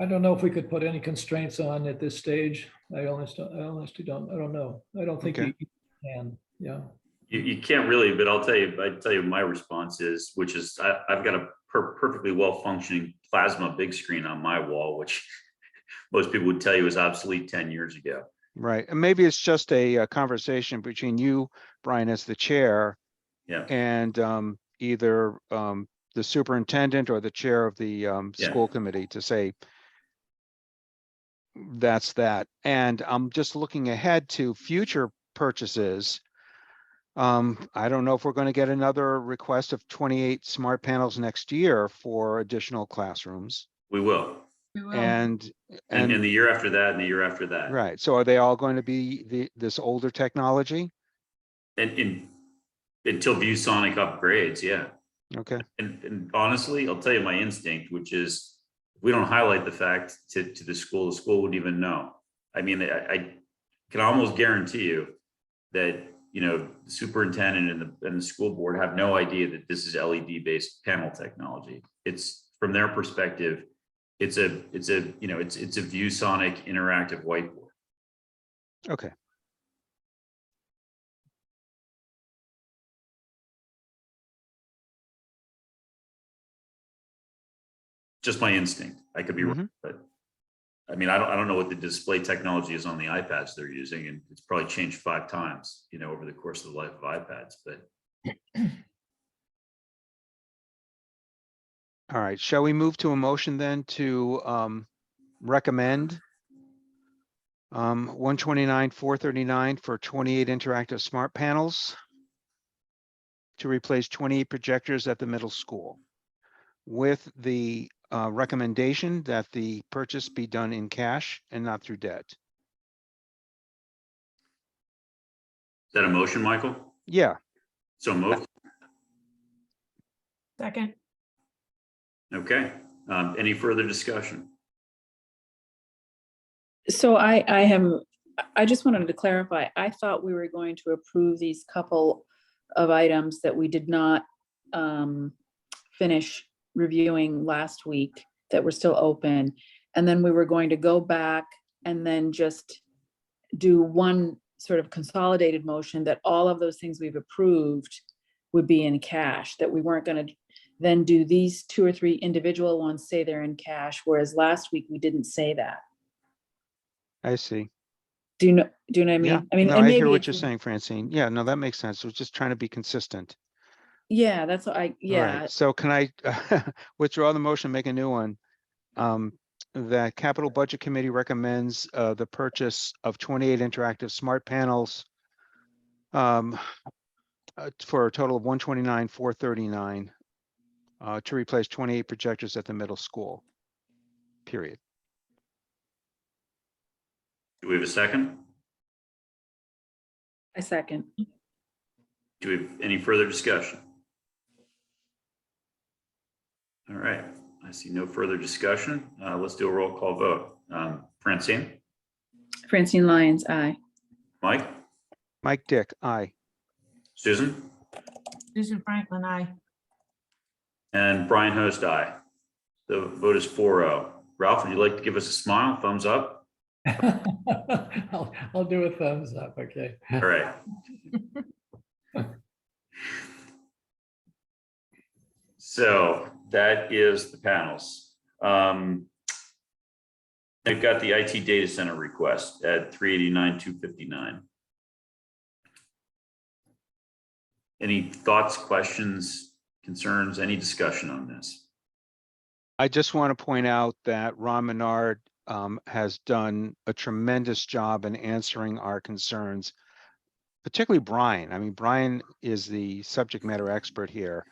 I don't know if we could put any constraints on at this stage. I honestly don't. I don't know. I don't think Okay. you can. Yeah. You can't really, but I'll tell you my response is, which is I've got a perfectly well functioning plasma big screen on my wall, which most people would tell you was obsolete 10 years ago. Right, and maybe it's just a conversation between you, Brian, as the chair, Yeah. and either the superintendent or the chair of the Yeah. school committee to say, that's that. And I'm just looking ahead to future purchases. I don't know if we're going to get another request of 28 smart panels next year for additional classrooms. We will. And And the year after that, and the year after that. right, so are they all going to be this older technology? And until ViewSonic upgrades, yeah. Okay. And honestly, I'll tell you my instinct, which is if we don't highlight the fact to the school wouldn't even know. I mean, I can almost guarantee you that, the superintendent and the school board have no idea that this is LED based panel technology. It's, from their perspective, it's a ViewSonic interactive whiteboard. Okay. Just my instinct. I could be wrong, but I mean, I don't know what the display technology is on the iPads they're using, and it's probably changed 5 times, over the course of the life of iPads, but. All right, shall we move to a motion then to recommend 129,439 for 28 interactive smart panels to replace 28 projectors at the middle school with the recommendation that the purchase be done in cash and not through debt. Is that a motion, Michael? Yeah, So moved. Second, Okay. Any further discussion? So I just wanted to clarify, I thought we were going to approve these couple of items that we did not finish reviewing last week that were still open. And then we were going to go back and then just do one sort of consolidated motion that all of those things we've approved would be in cash, that we weren't going to then do these 2 or 3 individual ones, say they're in cash, whereas last week we didn't say that. I see. Do you know what I mean? Yeah, I mean, no, and I hear maybe what if you're you- saying, Francine. Yeah, no, that makes sense. We're just trying to be consistent. Yeah, that's what All yeah. right, so can I withdraw the motion, make a new one? That Capital Budget Committee recommends the purchase of 28 interactive smart panels for a total of 129,439 to replace 28 projectors at the middle school. Period. Do we have a second? I second. Do we have any further discussion? All right, I see no further discussion. Let's do a roll call vote. Francine, Francine Lyons, aye. Mike, Mike Dick, aye. Susan, Susan Franklin, I. and Brian Host, aye. The vote is 4-0. Ralph, would you like to give us a smile, thumbs up? I'll do a thumbs up, okay. All right. So that is the panels. They've got the IT data center request at 389,259. Any thoughts, questions, concerns, any discussion on this? I just want to point out that Ron Menard has done a tremendous job in answering our concerns, particularly Brian. I mean, Brian is the subject matter expert here.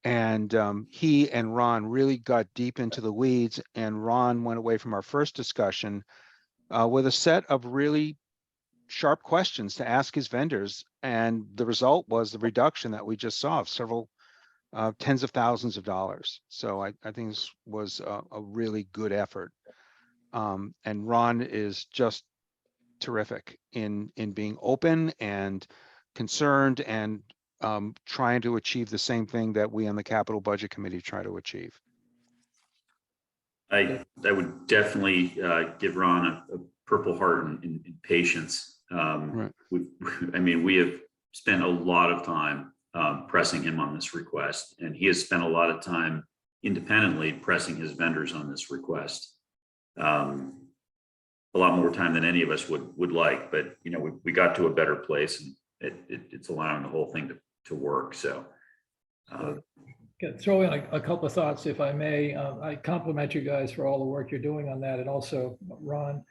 And he and Ron really got deep into the weeds, and Ron went away from our first discussion with a set of really sharp questions to ask his vendors. And the result was the reduction that we just saw of several tens of thousands of dollars. So I think this was a really good effort. And Ron is just terrific in being open and concerned and trying to achieve the same thing that we on the Capital Budget Committee try to achieve. I would definitely give Ron a Purple Heart in patience. Right. I mean, we have spent a lot of time pressing him on this request, and he has spent a lot of time independently pressing his vendors on this request. A lot more time than any of us would like, but you know, we got to a better place, and it's allowing the whole thing to work. So. Throw in a couple of thoughts, if I may. I compliment you guys for all the work you're doing on that, and also Ron.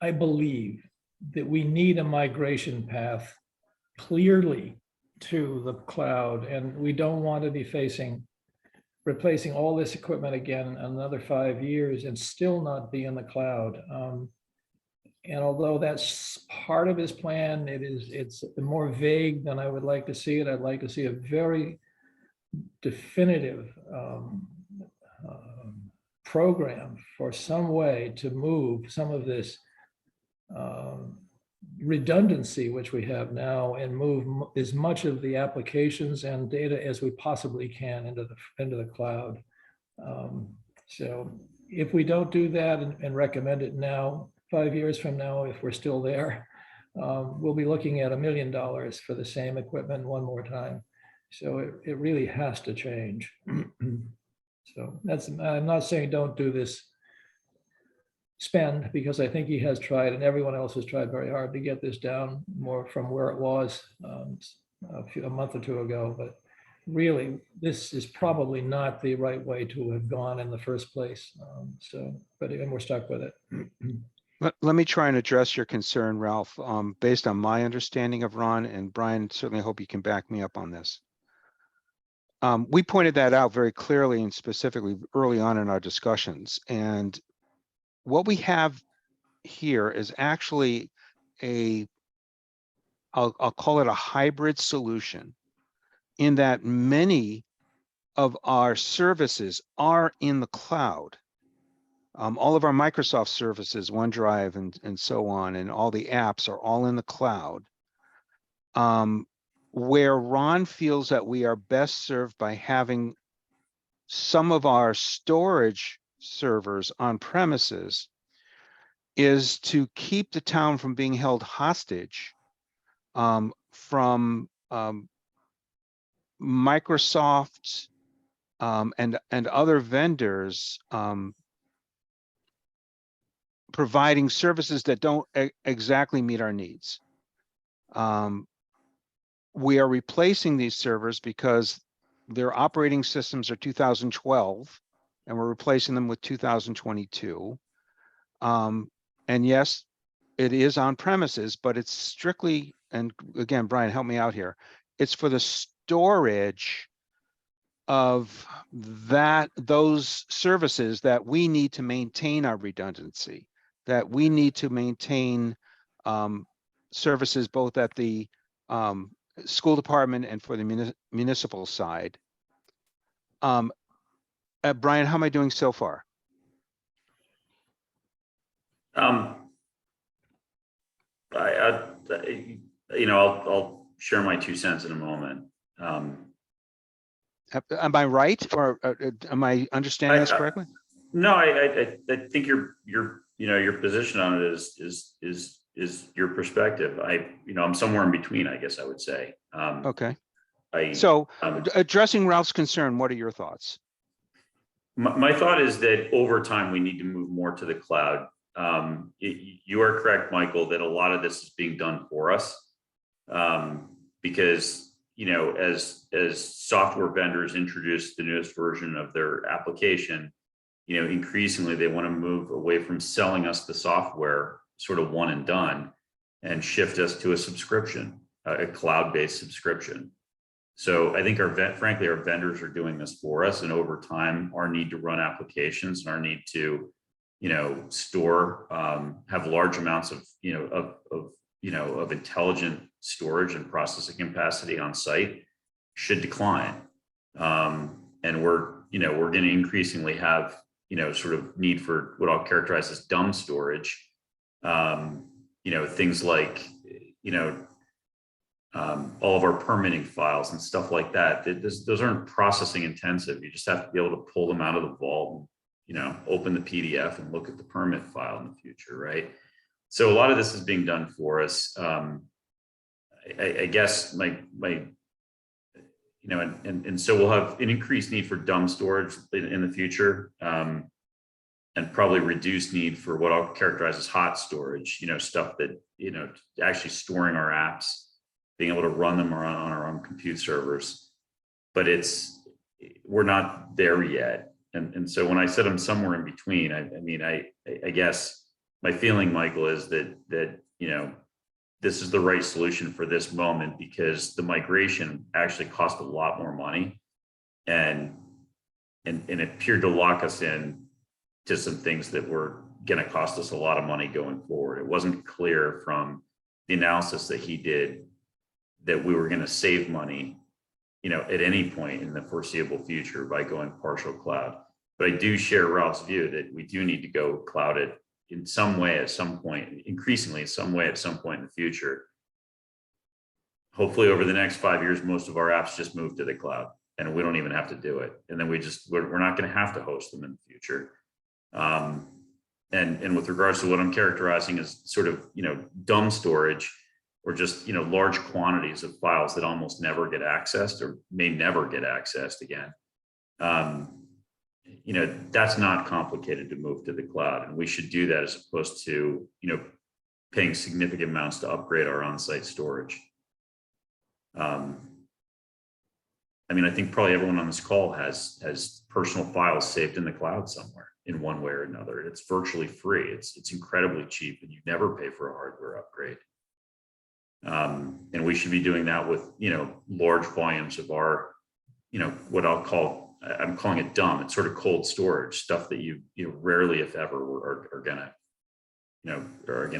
I believe that we need a migration path clearly to the cloud, and we don't want to be replacing all this equipment again another 5 years and still not be in the cloud. And although that's part of his plan, it's more vague than I would like to see it. I'd like to see a very definitive program for some way to move some of this redundancy which we have now and move as much of the applications and data as we possibly can into the cloud. So if we don't do that and recommend it now, 5 years from now, if we're still there, we'll be looking at $1 million for the same equipment one more time. So it really has to change. So I'm not saying don't do this spend, because I think he has tried and everyone else has tried very hard to get this down more from where it was a month or two ago. But really, this is probably not the right way to have gone in the first place. But again, we're stuck with it. Let me try and address your concern, Ralph, based on my understanding of Ron, and Brian, certainly hope you can back me up on this. We pointed that out very clearly and specifically early on in our discussions. And what we have here is actually I'll call it a hybrid solution, in that many of our services are in the cloud. All of our Microsoft services, OneDrive and so on, and all the apps are all in the cloud. Where Ron feels that we are best served by having some of our storage servers on premises is to keep the town from being held hostage from Microsoft and other vendors providing services that don't exactly meet our needs. We are replacing these servers because their operating systems are 2012, and we're replacing them with 2022. And yes, it is on premises, but it's strictly, and again, Brian, help me out here. It's for the storage of those services that we need to maintain our redundancy, that we need to maintain services both at the school department and for the municipal side. Brian, how am I doing so far? I'll share my 2 cents in a moment. Am I right, or am I understanding this correctly? No, I think your position on it is your perspective. I'm somewhere in between, I guess I would say. Okay. So addressing Ralph's concern, what are your thoughts? My thought is that over time, we need to move more to the cloud. You are correct, Michael, that a lot of this is being done for us because, as software vendors introduce the newest version of their application, increasingly they want to move away from selling us the software sort of one and done and shift us to a subscription, a cloud-based subscription. So I think frankly, our vendors are doing this for us, and over time, our need to run applications and our need to, store, have large amounts of intelligent storage and processing capacity on site should decline. And we're going to increasingly have, sort of need for what I'll characterize as dumb storage. Things like, all of our permitting files and stuff like that. Those aren't processing intensive. You just have to be able to pull them out of the vault, and, open the PDF and look at the permit file in the future, right? So a lot of this is being done for us. I guess and so we'll have an increased need for dumb storage in the future, and probably reduced need for what I'll characterize as hot storage, stuff that, actually storing our apps, being able to run them on our own compute servers. But we're not there yet. And so when I said I'm somewhere in between, I guess my feeling, Michael, is that this is the right solution for this moment, because the migration actually cost a lot more money and it appeared to lock us in to some things that were going to cost us a lot of money going forward. It wasn't clear from the analysis that he did that we were going to save money, at any point in the foreseeable future by going partial cloud. But I do share Ralph's view that we do need to go clouded in some way at some point, increasingly in some way at some point in the future. Hopefully over the next 5 years, most of our apps just move to the cloud and we don't even have to do it. And then we're not going to have to host them in the future. And with regards to what I'm characterizing as sort of, dumb storage, or just, large quantities of files that almost never get accessed or may never get accessed again. That's not complicated to move to the cloud, and we should do that as opposed to, paying significant amounts to upgrade our on-site storage. I think probably everyone on this call has personal files saved in the cloud somewhere in one way or another. It's virtually free. It's incredibly cheap, and you never pay for a hardware upgrade. And we should be doing that with, large volumes of our, what I'm calling it dumb. It's sort of cold storage stuff that you rarely, if ever, are gonna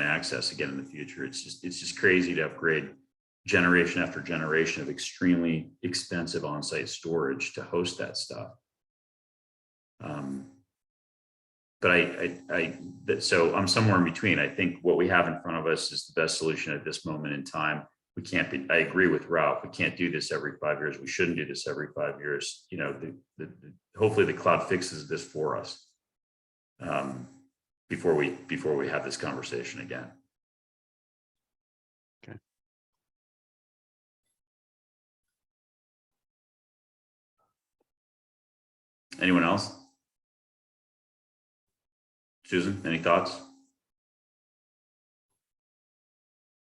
access again in the future. It's just crazy to upgrade generation after generation of extremely expensive on-site storage to host that stuff. But so I'm somewhere in between. I think what we have in front of us is the best solution at this moment in time. I agree with Ralph. We can't do this every 5 years. We shouldn't do this every 5 years. Hopefully the cloud fixes this for us before we have this conversation again. Okay. Anyone else? Susan, any thoughts?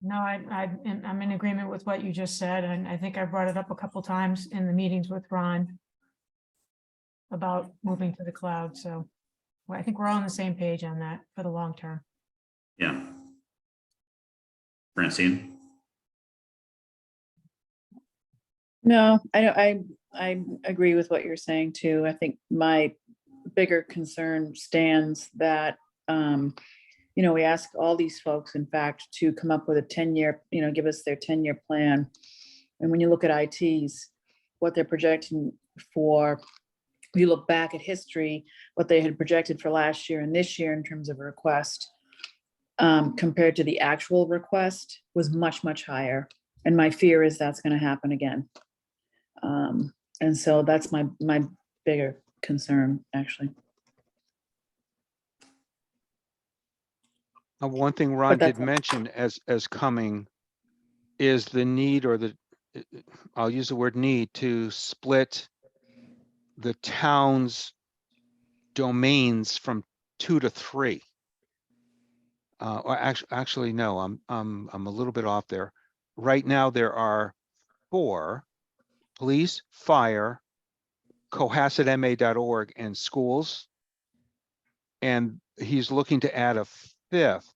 No, I'm in agreement with what you just said, and I think I brought it up a couple times in the meetings with Ron about moving to the cloud. So well, I think we're all on the same page on that for the long term. Yeah. Francine? No, I agree with what you're saying too. I think my bigger concern stands that, we ask all these folks, in fact, to come up with a 10-year, give us their 10-year plan. And when you look at ITs, what they're projecting for, you look back at history, what they had projected for last year and this year in terms of a request, compared to the actual request was much, much higher. And my fear is that's going to happen again. And so that's my bigger concern, actually. One thing Ron that's did mention as coming is the need, or I'll use the word need, to split the town's domains from 2 to 3. Or actually, no, I'm a little bit off there. Right now, there are 4: police, fire, cohassetma.org, and schools. And he's looking to add a 5th,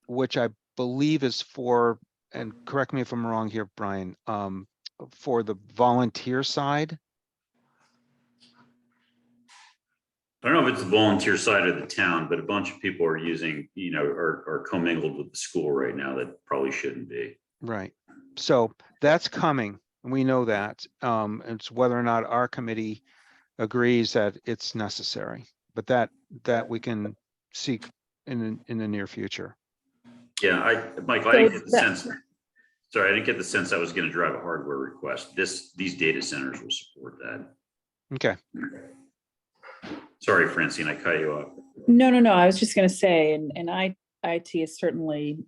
which I believe is for, and correct me if I'm wrong here, Brian, for the volunteer side. I don't know if it's the volunteer side of the town, but a bunch of people are using, are commingled with the school right now that probably shouldn't be. Right. So that's coming. And we know that. It's whether or not our committee agrees that it's necessary, but that we can seek in the near future. Yeah, Michael, I didn't get the sense. Sorry, I didn't get the sense I was going to drive a hardware request. These data centers will support that. Okay. Sorry, Francine, I cut you off. No. I was just going to say, and IT is certainly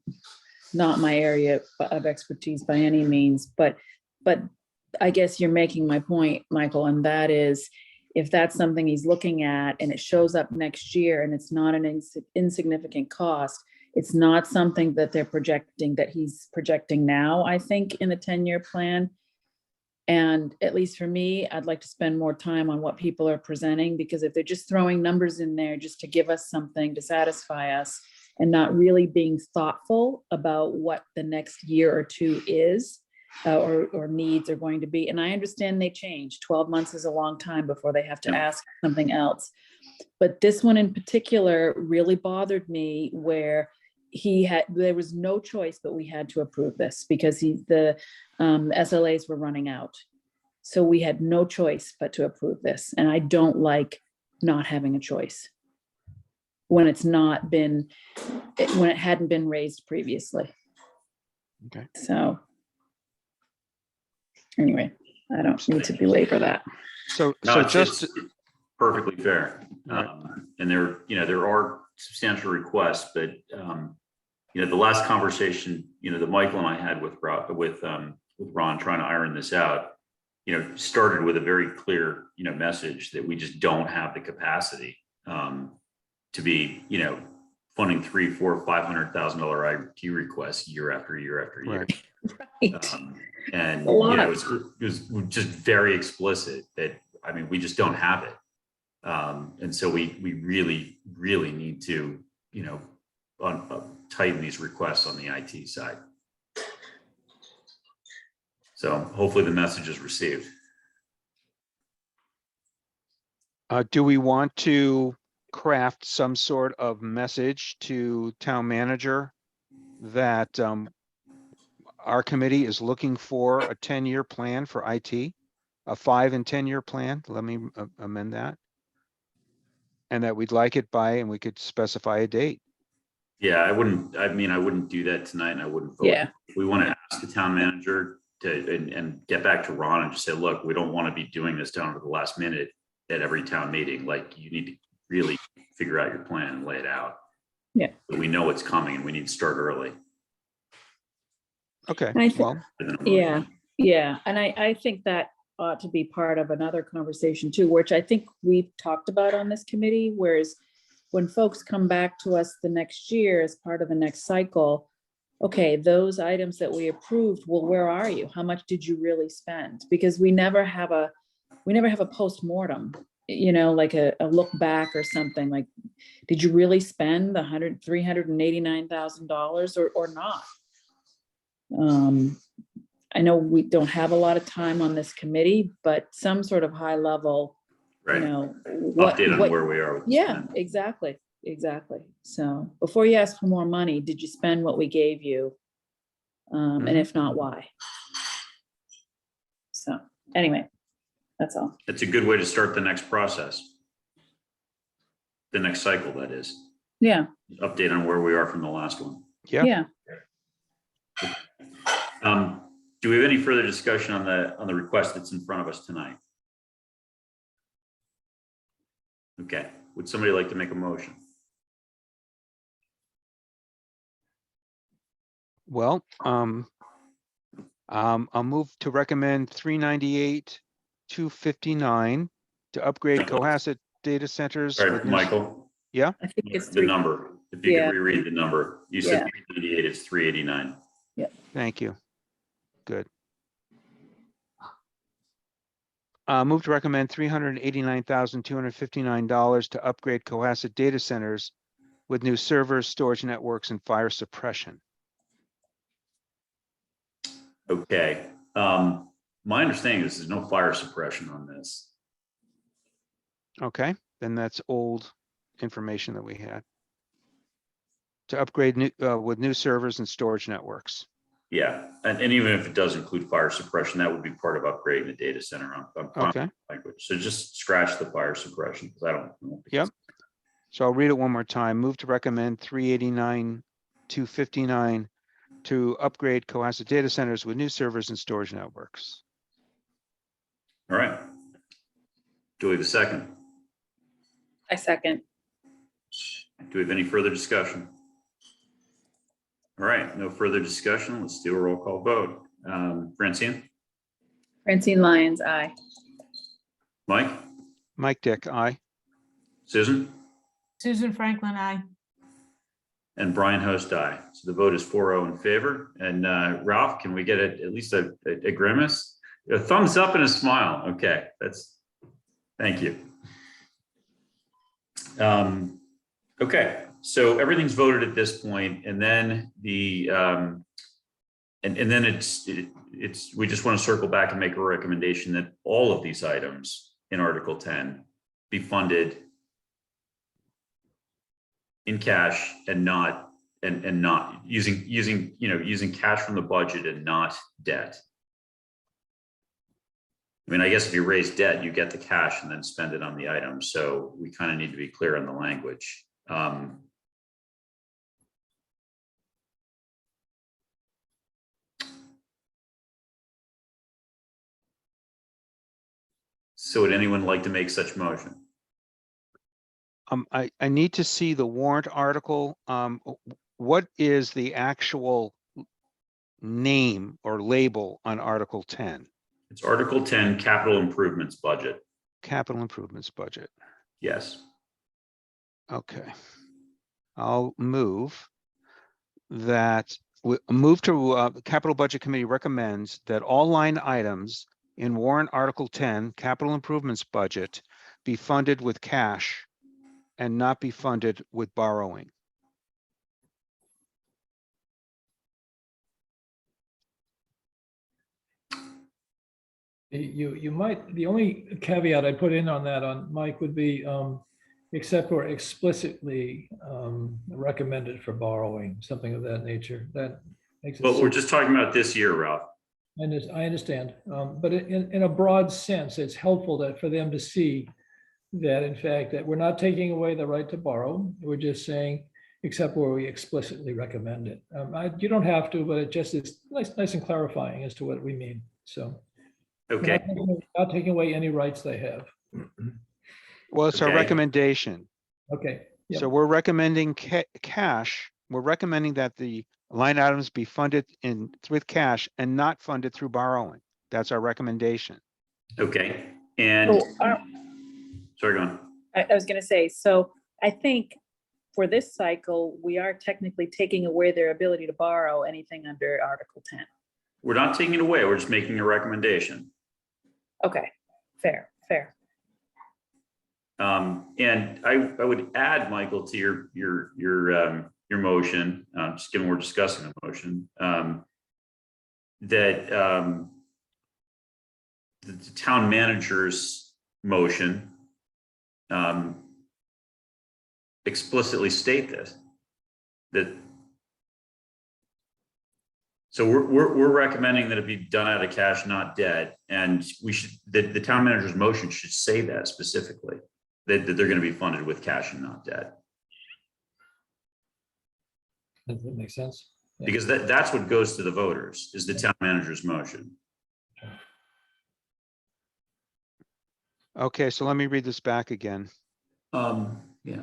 not my area of expertise by any means, but I guess you're making my point, Michael, and that is, if that's something he's looking at and it shows up next year and it's not an insignificant cost, it's not something that he's projecting now, I think, in the 10-year plan. And at least for me, I'd like to spend more time on what people are presenting, because if they're just throwing numbers in there just to give us something to satisfy us and not really being thoughtful about what the next year or 2 is, or needs are going to be. And I understand they change. 12 months is a long time before they have to ask something else. But this one in particular really bothered me, where there was no choice, but we had to approve this because the SLAs were running out. So we had no choice but to approve this. And I don't like not having a choice when it hadn't been raised previously. Okay. So anyway, I don't need to belabor that. So It's just perfectly fair. Right. And there are substantial requests, but the last conversation, that Michael and I had with Ron trying to iron this out, started with a very clear, message that we just don't have the capacity to be, funding $300,000, $400,000, $500,000 IT requests year after year after year. Right. Right. And A lot. it was just very explicit that, we just don't have it. And so we really, really need to, tighten these requests on the IT side. So hopefully the message is received. Do we want to craft some sort of message to town manager that our committee is looking for a 10-year plan for IT, a 5 and 10-year plan? Let me amend that. And that we'd like it by, and we could specify a date. Yeah, I wouldn't do that tonight, and I wouldn't vote. Yeah. We want to ask the town manager to, and get back to Ron and just say, look, we don't want to be doing this down to the last minute at every town meeting. Like, you need to really figure out your plan and lay it out. Yeah. But we know what's coming and we need to start early. Okay, I thi- well, Yeah, yeah, and I think that ought to be part of another conversation too, which I think we've talked about on this committee, whereas when folks come back to us the next year as part of the next cycle, okay, those items that we approved, well, where are you? How much did you really spend? Because we never have a postmortem, like a look back or something. Like, did you really spend the $389,000 or not? I know we don't have a lot of time on this committee, but some sort of high level, Right. what, Update on where we are with the yeah, spend. exactly. So before you ask for more money, did you spend what we gave you? And if not, why? So anyway, that's all. It's a good way to start the next process. The next cycle, that is. Yeah, Update on where we are from the last one. yeah, yeah. Do we have any further discussion on the request that's in front of us tonight? Okay, would somebody like to make a motion? well, I'll move to recommend 398,259 to upgrade Cohasset data centers. All with right, new- Michael, Yeah, I think it's the three. number, if you Yeah. could reread the number, you said Yeah. 388, it's 389. thank you. Good. Move to recommend $389,259 to upgrade Cohasset data centers with new servers, storage networks, and fire suppression. Okay, my understanding is there's no fire suppression on this. Okay, then that's old information that we had. To upgrade with new servers and storage networks. Yeah, and even if it does include fire suppression, that would be part of upgrading the data center on Okay, language. So just scratch the fire suppression, because I don't think Yep. So I'll read it one more time. Move to recommend 389,259 to upgrade Cohasset data centers with new servers and storage networks. All right. Do we have a second? I second. Do we have any further discussion? All right, no further discussion. Let's do a roll call vote. Francine, Francine Lyons, aye. Mike, Mike Dick, aye. Susan, Susan Franklin, I. and Brian Host, aye. So the vote is 4-0 in favor. And Ralph, can we get at least a grimace? A thumbs up and a smile. Okay, thank you. Okay, so everything's voted at this point, and then and then we just want to circle back and make a recommendation that all of these items in Article 10 be funded in cash and not using cash from the budget and not debt. I mean, I guess if you raise debt, you get the cash and then spend it on the item. So we kind of need to be clear on the language. So would anyone like to make such motion? I need to see the warrant article. What is the actual name or label on Article 10? It's Article 10, capital improvements budget. Capital improvements budget. Yes. Okay. I'll move that, move to Capital Budget Committee recommends that all line items in warrant Article 10, capital improvements budget, be funded with cash and not be funded with borrowing. You might, the only caveat I put in on that on Mike would be, except or explicitly recommended for borrowing, something of that nature. That makes it. But we're just talking about this year, Ralph. And I understand, but in a broad sense, it's helpful that for them to see that in fact, that we're not taking away the right to borrow. We're just saying, except where we explicitly recommend it. You don't have to, but it just is nice and clarifying as to what we mean. So. we're Okay, not taking away any rights they have. Well, it's our Okay. recommendation. Okay, yeah. So we're recommending cash. We're recommending that the line items be funded with cash and not funded through borrowing. That's our recommendation. okay. And, sorry, go on. I was gonna say, so I think for this cycle, we are technically taking away their ability to borrow anything under Article 10. We're not taking it away. We're just making a recommendation. Okay, fair. And I would add, Michael, to your motion, just given we're discussing a motion, that the town manager's motion explicitly state this, that so we're recommending that it be done out of cash, not debt, and we should, the town manager's motion should say that specifically, that they're going to be funded with cash and not debt, Does that make sense? Yeah. because that's what goes to the voters, is the town manager's motion. Okay, so let me read this back again. Yeah.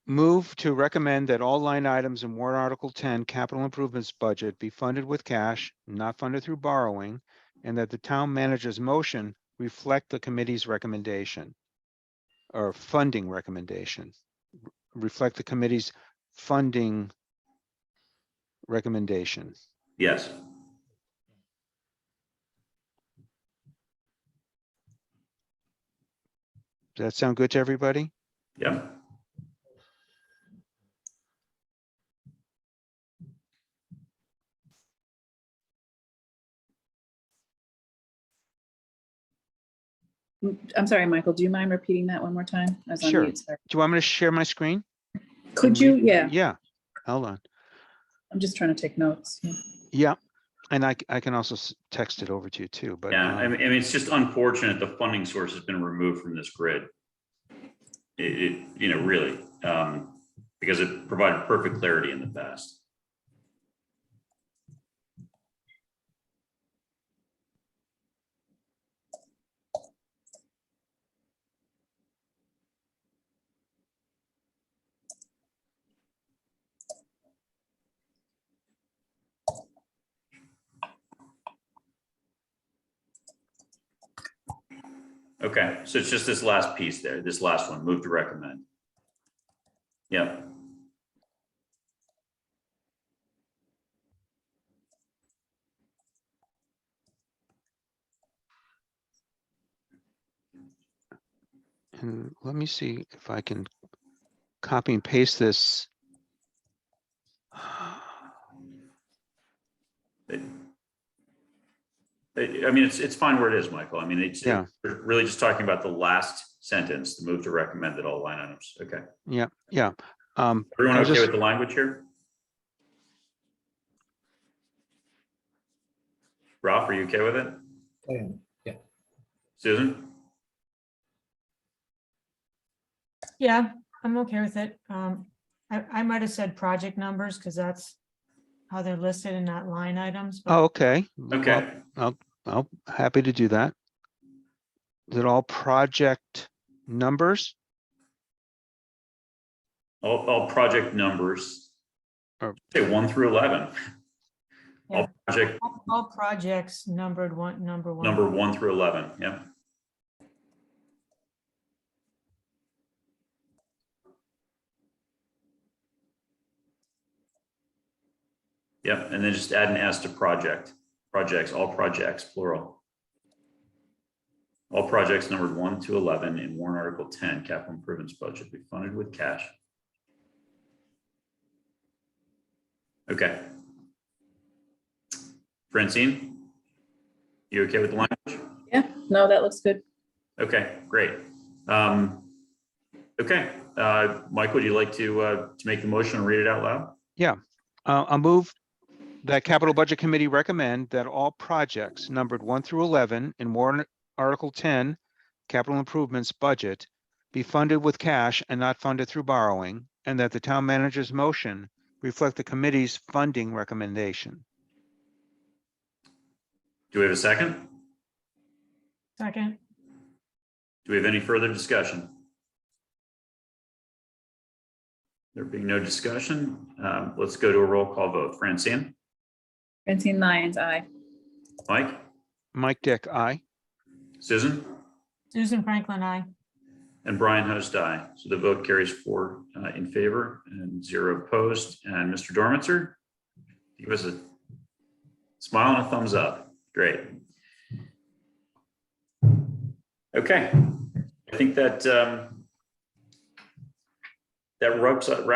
Move to recommend that all line items in warrant Article 10 capital improvements budget be funded with cash, not funded through borrowing, and that the town manager's motion reflect the committee's recommendation or funding recommendation. Reflect the committee's funding recommendation. Yes. Does that sound good to everybody? Yeah. I'm sorry, Michael, do you mind repeating that one more time? I was on Sure. mute, sorry. Do you want me to share my screen? Could you? Yeah, Yeah, hold on. I'm just trying to take notes. Yeah. Yeah, and I can also text it over to you too, but Yeah, I mean, it's just unfortunate the funding source has been removed from this grid. Really, because it provided perfect clarity in the past. Okay, so it's just this last piece there, this last one, move to recommend. Yeah. and let me see if I can copy and paste this. I mean, it's fine where it is, Michael. I mean, Yeah. we're really just talking about the last sentence, the move to recommend that all line items. Okay. Yeah. Everyone I okay just- with the language here? Ralph, are you okay with it? Yeah. Susan? Yeah, I'm okay with it. I might have said project numbers because that's how they're listed and not line items. but- Oh, okay. Okay. Well, I'll happy to do that. Is it all project numbers? All project numbers. Or- Say 1 through 11. Yeah. All All projects numbered number one. number 1 through 11. Yeah. Yep, and then just add an S to projects, all projects, plural. All projects numbered 1 to 11 in warrant article 10 capital improvements budget be funded with cash. Okay. Francine? You okay with the language? Yeah, no, that looks good. Okay, great. Okay, Mike, would you like to make the motion and read it out loud? I'll move that Capital Budget Committee recommend that all projects numbered 1 through 11 in warrant Article 10, Capital Improvements Budget, be funded with cash and not funded through borrowing, and that the town manager's motion reflect the committee's funding recommendation. Do we have a second? Second, Do we have any further discussion? There being no discussion, let's go to a roll call vote. Francine, Francine Lyons, aye. Mike, Mike Dick, aye. Susan, Susan Franklin, I. and Brian Host, aye. So the vote carries 4 in favor and 0 opposed. And Mr. Dormitzer, give us a smile and a thumbs up. Great. Okay, I think that that wraps up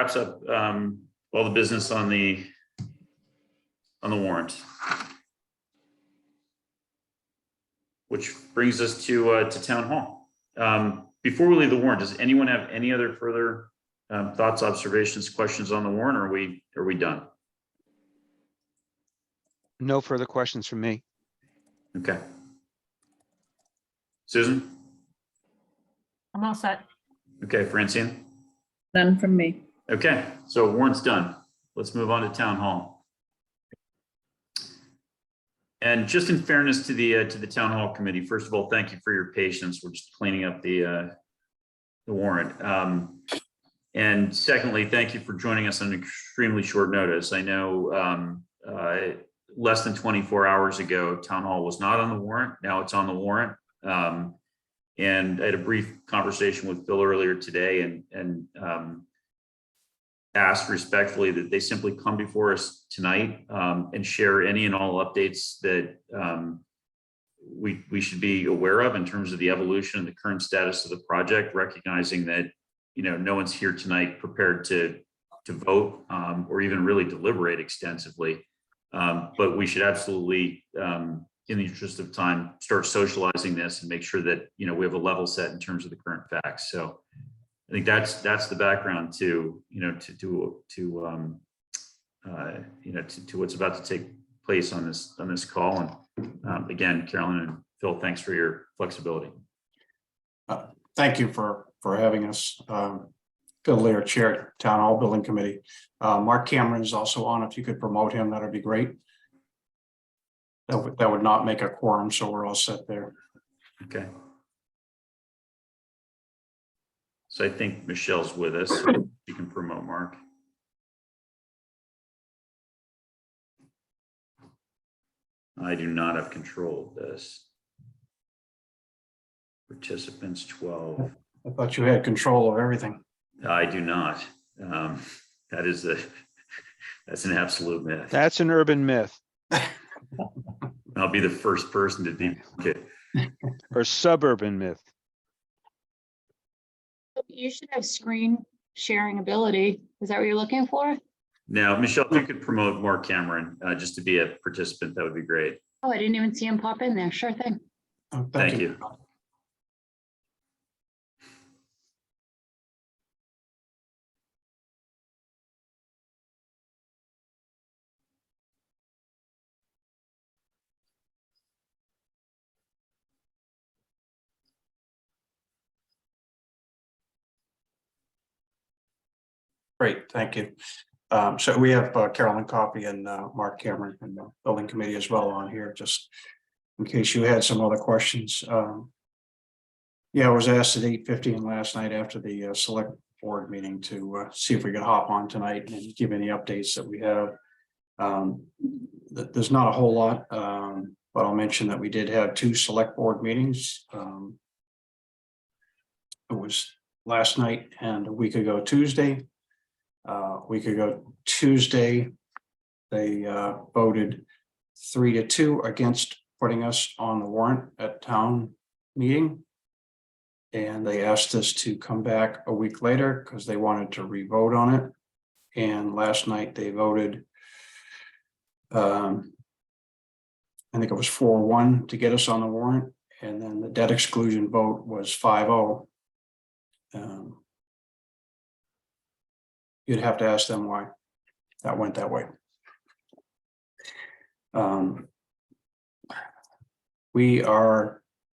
all the business on the warrant. Which brings us to town hall. Before we leave the warrant, does anyone have any other further thoughts, observations, questions on the warrant, or are we done? No further questions from me. Okay. Susan? I'm all set. Okay, Francine? None from me. Okay, so warrant's done. Let's move on to town hall. And just in fairness to the town hall committee, first of all, thank you for your patience. We're just cleaning up the warrant. And secondly, thank you for joining us on extremely short notice. I know less than 24 hours ago, town hall was not on the warrant. Now it's on the warrant. And I had a brief conversation with Bill earlier today and asked respectfully that they simply come before us tonight and share any and all updates that we should be aware of in terms of the evolution and the current status of the project, recognizing that, you know, no one's here tonight prepared to vote or even really deliberate extensively. But we should absolutely, in the interest of time, start socializing this and make sure that, you know, we have a level set in terms of the current facts. So I think that's the background to, you know, to what's about to take place on this call. And again, Carolyn and Phil, thanks for your flexibility. Thank you for having us. Phil Lear, Chair, Town Hall Building Committee. Mark Cameron is also on. If you could promote him, that'd be great. That would not make a quorum, so we're all set there. Okay. So I think Michelle's with us. So you can promote Mark. I do not have control of this. Participants 12. I thought you had control of everything. I do not. That's an absolute myth. That's an urban myth I'll be the first person to debunk it. or suburban myth. You should have screen sharing ability. Is that what you're looking for? Now, Michelle, if you could promote Mark Cameron just to be a participant, that would be great. Oh, I didn't even see him pop in there. Sure thing. Oh, Thank you. Great, thank you. So we have Carolyn Coffey and Mark Cameron and the Building Committee as well on here, just in case you had some other questions. Yeah, I was asked at 8:15 last night after the select board meeting to see if we could hop on tonight and give any updates that we have. There's not a whole lot, but I'll mention that we did have 2 select board meetings. It was last night and a week ago Tuesday. They voted 3-2 against putting us on the warrant at town meeting. And they asked us to come back a week later because they wanted to re-vote on it. And last night they voted, and I think it was 4-1 to get us on the warrant, and then the debt exclusion vote was 5-0. You'd have to ask them why that went that way.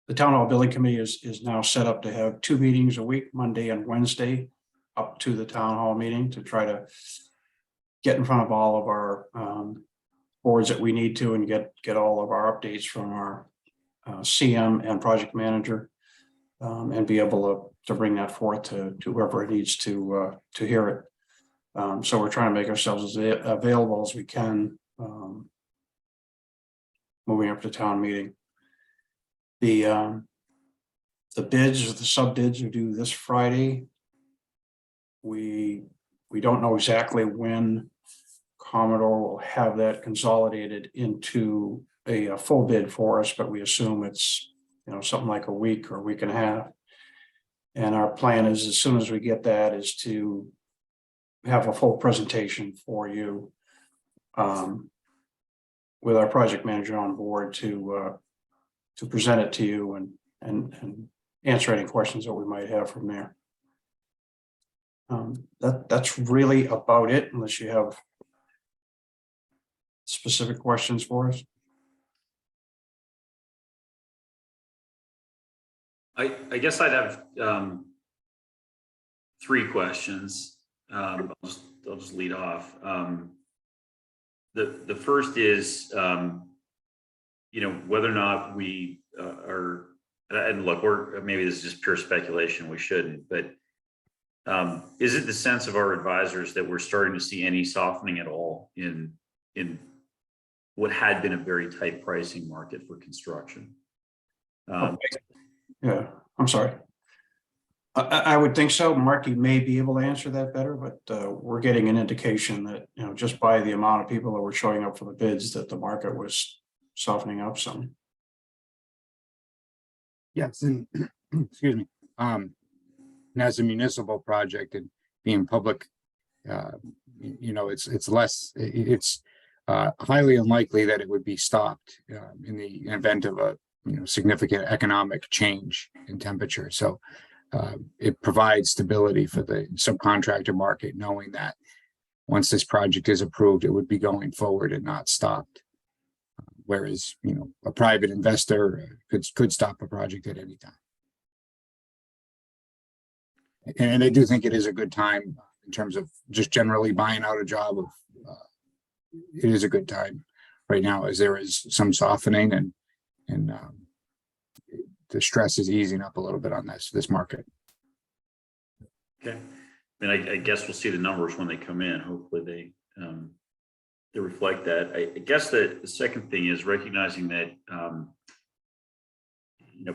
The Town Hall Building Committee is now set up to have 2 meetings a week, Monday and Wednesday, up to the town hall meeting, to try to get in front of all of our boards that we need to, and get all of our updates from our CM and project manager, and be able to bring that forth to whoever it needs to hear it. So we're trying to make ourselves as available as we can, moving up to town meeting. The bids, or the sub bids, are due this Friday. We don't know exactly when Commodore will have that consolidated into a full bid for us, but we assume it's, something like a week or a week and a half. And our plan is, as soon as we get that, is to have a full presentation for you, with our project manager on board to present it to you and answer any questions that we might have from there. That's really about it, unless you have specific questions for us. I guess I'd have 3 questions. I'll just lead off. The first is, whether or not we are, and look, maybe this is just pure speculation, we shouldn't, but is it the sense of our advisors that we're starting to see any softening at all in what had been a very tight pricing market for construction? Yeah, I'm sorry. I would think so. Mark, you may be able to answer that better, but we're getting an indication that, just by the amount of people that were showing up for the bids, that the market was softening up some. Yes, and excuse me. And as a municipal project and being public, it's highly unlikely that it would be stopped in the event of a significant economic change in temperature. So it provides stability for the subcontractor market, knowing that once this project is approved, it would be going forward and not stopped. Whereas, a private investor could stop a project at any time. And I do think it is a good time in terms of just generally buying out a job. It is a good time right now, as there is some softening and the stress is easing up a little bit on this market. Okay. I guess we'll see the numbers when they come in. Hopefully they reflect that. I guess the second thing is recognizing that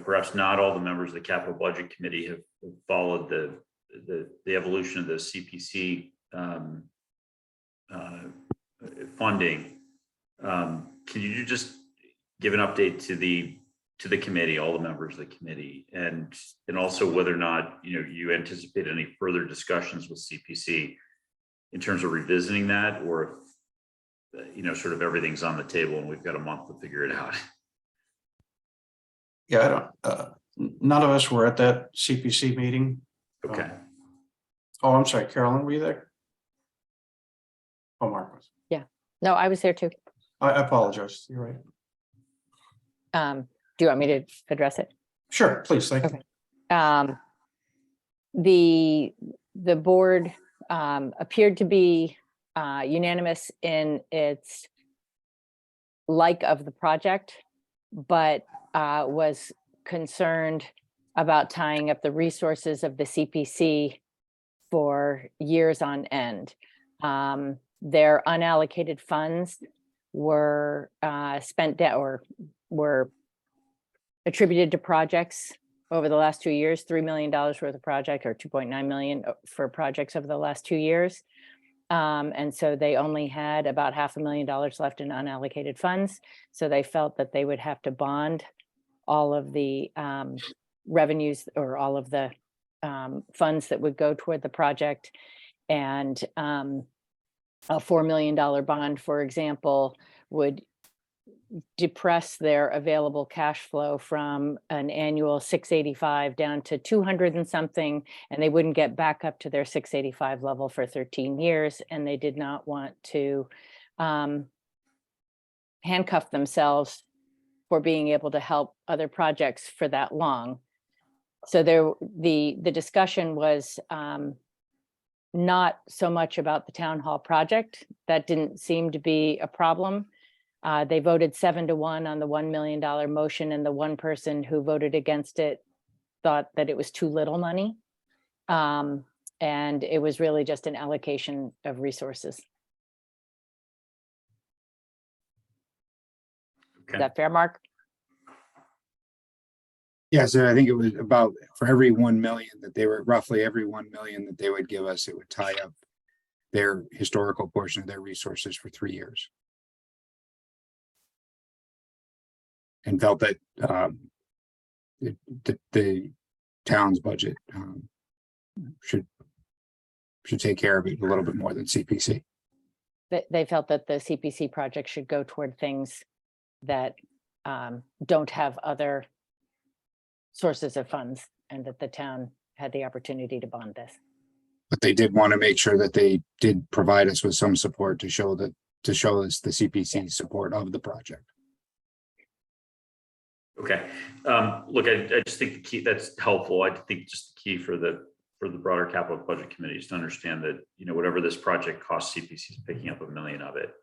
perhaps not all the members of the Capital Budget Committee have followed the evolution of the CPC funding. Can you just give an update to the committee, all the members of the committee, and also whether or not you anticipate any further discussions with CPC in terms of revisiting that, or if sort of everything's on the table and we've got a month to figure it out? Yeah, none of us were at that CPC meeting. Okay. Oh, I'm sorry, Carolyn, were you there? Oh, Mark was. No, I was there too. I apologize. You're right. Do you want me to address it? Sure, please. Thank you. The board appeared to be unanimous in its like of the project, but was concerned about tying up the resources of the CPC for years on end. Their unallocated funds were spent or were attributed to projects over the last 2 years, $3 million worth of project, or 2.9 million for projects over the last 2 years. And so they only had about $500,000 left in unallocated funds. So they felt that they would have to bond all of the revenues, or all of the funds that would go toward the project. And a $4 million bond, for example, would depress their available cash flow from an annual 685 down to 200 and something, and they wouldn't get back up to their 685 level for 13 years, and they did not want to handcuff themselves for being able to help other projects for that long. So the discussion was not so much about the town hall project. That didn't seem to be a problem. They voted 7-1 on the $1 million motion, and the one person who voted against it thought that it was too little money. And it was really just an allocation of resources. Is Okay. that fair, Mark? Yeah, so I think it was about for every 1 million that they were roughly every 1 million that they would give us, it would tie up their historical portion of their resources for 3 years. And felt that the town's budget should take care of it a little bit more than CPC. They felt that the CPC project should go toward things that don't have other sources of funds, and that the town had the opportunity to bond this. But they did want to make sure that they did provide us with some support to show us the CPC support of the project. Okay, look, I just think the key, that's helpful. I think just the key for the broader capital budget committee is to understand that, you know, whatever this project costs, CPC is picking up $1 million of it.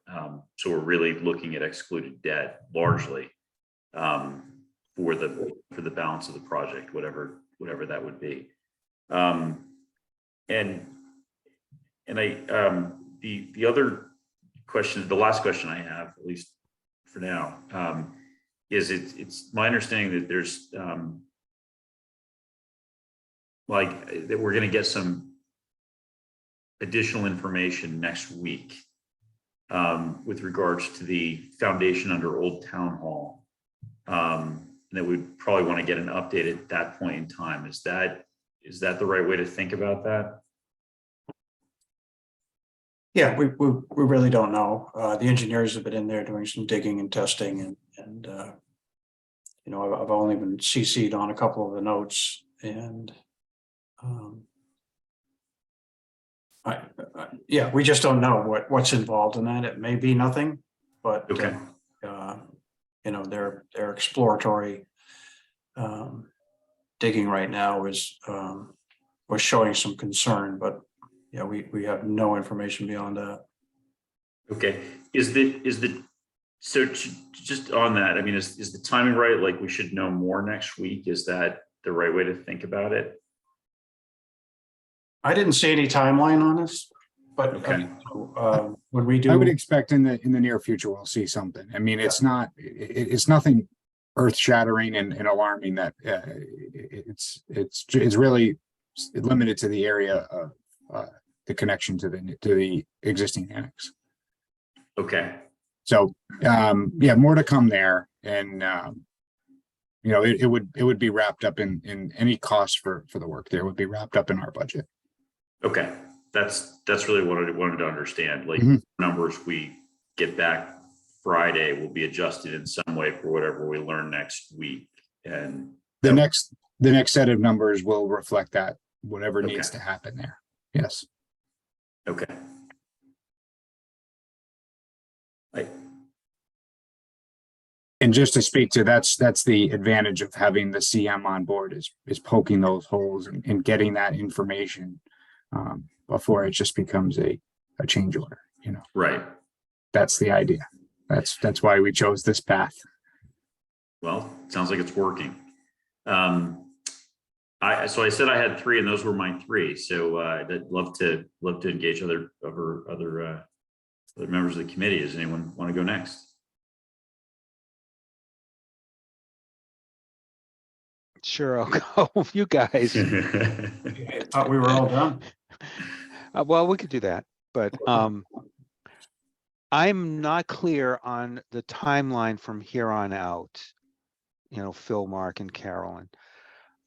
So we're really looking at excluded debt largely for the balance of the project, whatever that would be. And the other question, the last question I have, at least for now, is it's my understanding that there's that we're going to get some additional information next week with regards to the foundation under Old Town Hall. That we'd probably want to get an update at that point in time. Is that the right way to think about that? Yeah, we really don't know. The engineers have been in there doing some digging and testing, and you know, I've only been CC'd on a couple of the notes, and yeah, we just don't know what's involved in that. It may be nothing, but Okay. you know, their exploratory digging right now was showing some concern, but yeah, we have no information beyond that. Okay. So just on that, I mean, is the timing right? Like, we should know more next week. Is that the right way to think about it? I didn't see any timeline on this, but Okay. when we do, I would expect in the near future, we'll see something. I mean, it's it's nothing earth shattering and alarming that it's really limited to the area of the connection to the existing annex. Okay. So yeah, more to come there, and you know, it would be wrapped up in any cost for the work there would be wrapped up in our budget. Okay. That's really what I wanted to understand. Like, numbers we get back Friday will be adjusted in some way for whatever we learn next week. And the next set of numbers will reflect that, whatever needs to happen there. Yes. Okay. And just to speak to that's the advantage of having the CM on board is poking those holes and getting that information before it just becomes a change order, you know. Right. That's the idea. That's why we chose this path. Well, it sounds like it's working. So I said I had 3, and those were my 3. So I'd love to engage other members of the committee. Does anyone want to go next? Sure, I'll go. You guys. I thought we were all done. Well, we could do that, but I'm not clear on the timeline from here on out. You know, Phil, Mark, and Carolyn.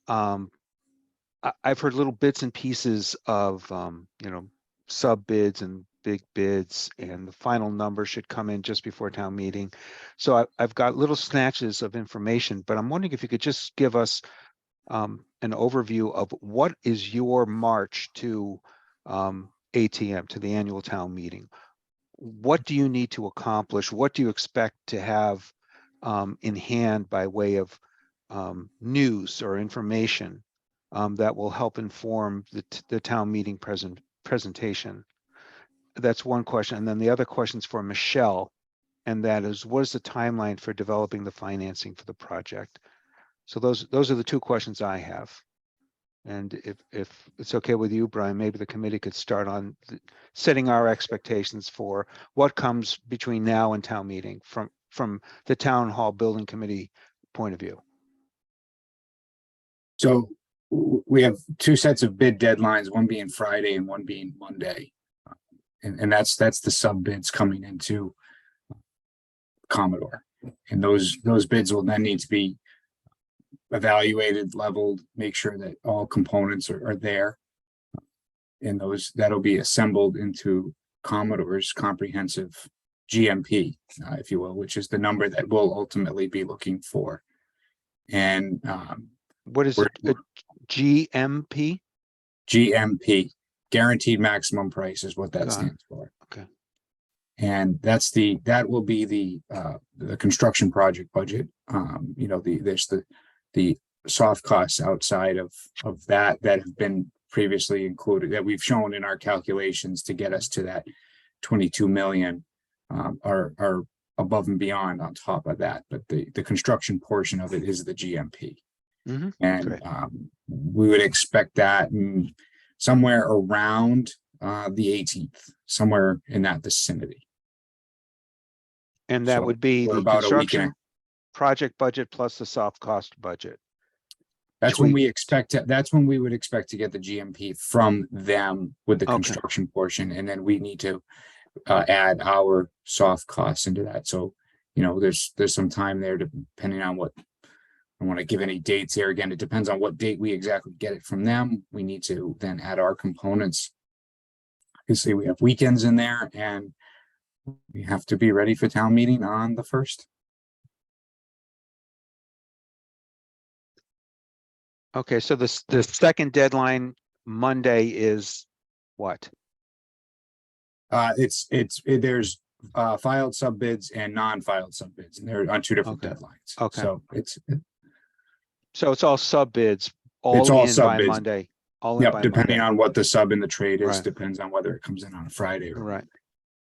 I've heard little bits and pieces of you know, sub bids and big bids, and the final number should come in just before town meeting. So I've got little snatches of information, but I'm wondering if you could just give us an overview of what is your march to ATM, to the annual town meeting. What do you need to accomplish? What do you expect to have in hand by way of news or information that will help inform the town meeting presentation? That's one question. And then the other question is for Michelle, and that is, what is the timeline for developing the financing for the project? So those are the two questions I have. And if it's okay with you, Brian, maybe the committee could start on setting our expectations for what comes between now and town meeting from the town hall building committee point of view. So we have two sets of bid deadlines, one being Friday and one being Monday. And that's the sub bids coming into Commodore. And those bids will then need to be evaluated, leveled, make sure that all components are there. And that'll be assembled into Commodore's comprehensive GMP, if you will, which is the number that we'll ultimately be looking for. And What is it? GMP? GMP, guaranteed maximum price, is what that Got it. stands for. Okay. And that will be the construction project budget. There's the soft costs outside of that have been previously included, that we've shown in our calculations to get us to that 22 million are above and beyond on top of that. But the construction portion of it is the GMP. Mhm. And Great. we would expect that somewhere around the 18th, somewhere in that vicinity. And that So would be we're the about a week construction and project budget plus the soft cost budget. That's when we tweak. expect that's when we would expect to get the GMP from them with the Okay. construction portion, and then we need to add our soft costs into that. So, there's some time there, depending on what, I don't want to give any dates here. Again, it depends on what date we exactly get it from them. We need to then add our components. Obviously, we have weekends in there, and we have to be ready for town meeting on the 1st. Okay, so the second deadline Monday is what? There's filed sub bids and non-filed sub bids, and they're on two different Okay. deadlines. Okay. So So it's all sub bids, It's all all in sub by bids. Monday. All in Yep, by depending Monday. on what the sub in the trade is, Right. depends on whether it comes in on a Friday or. Right.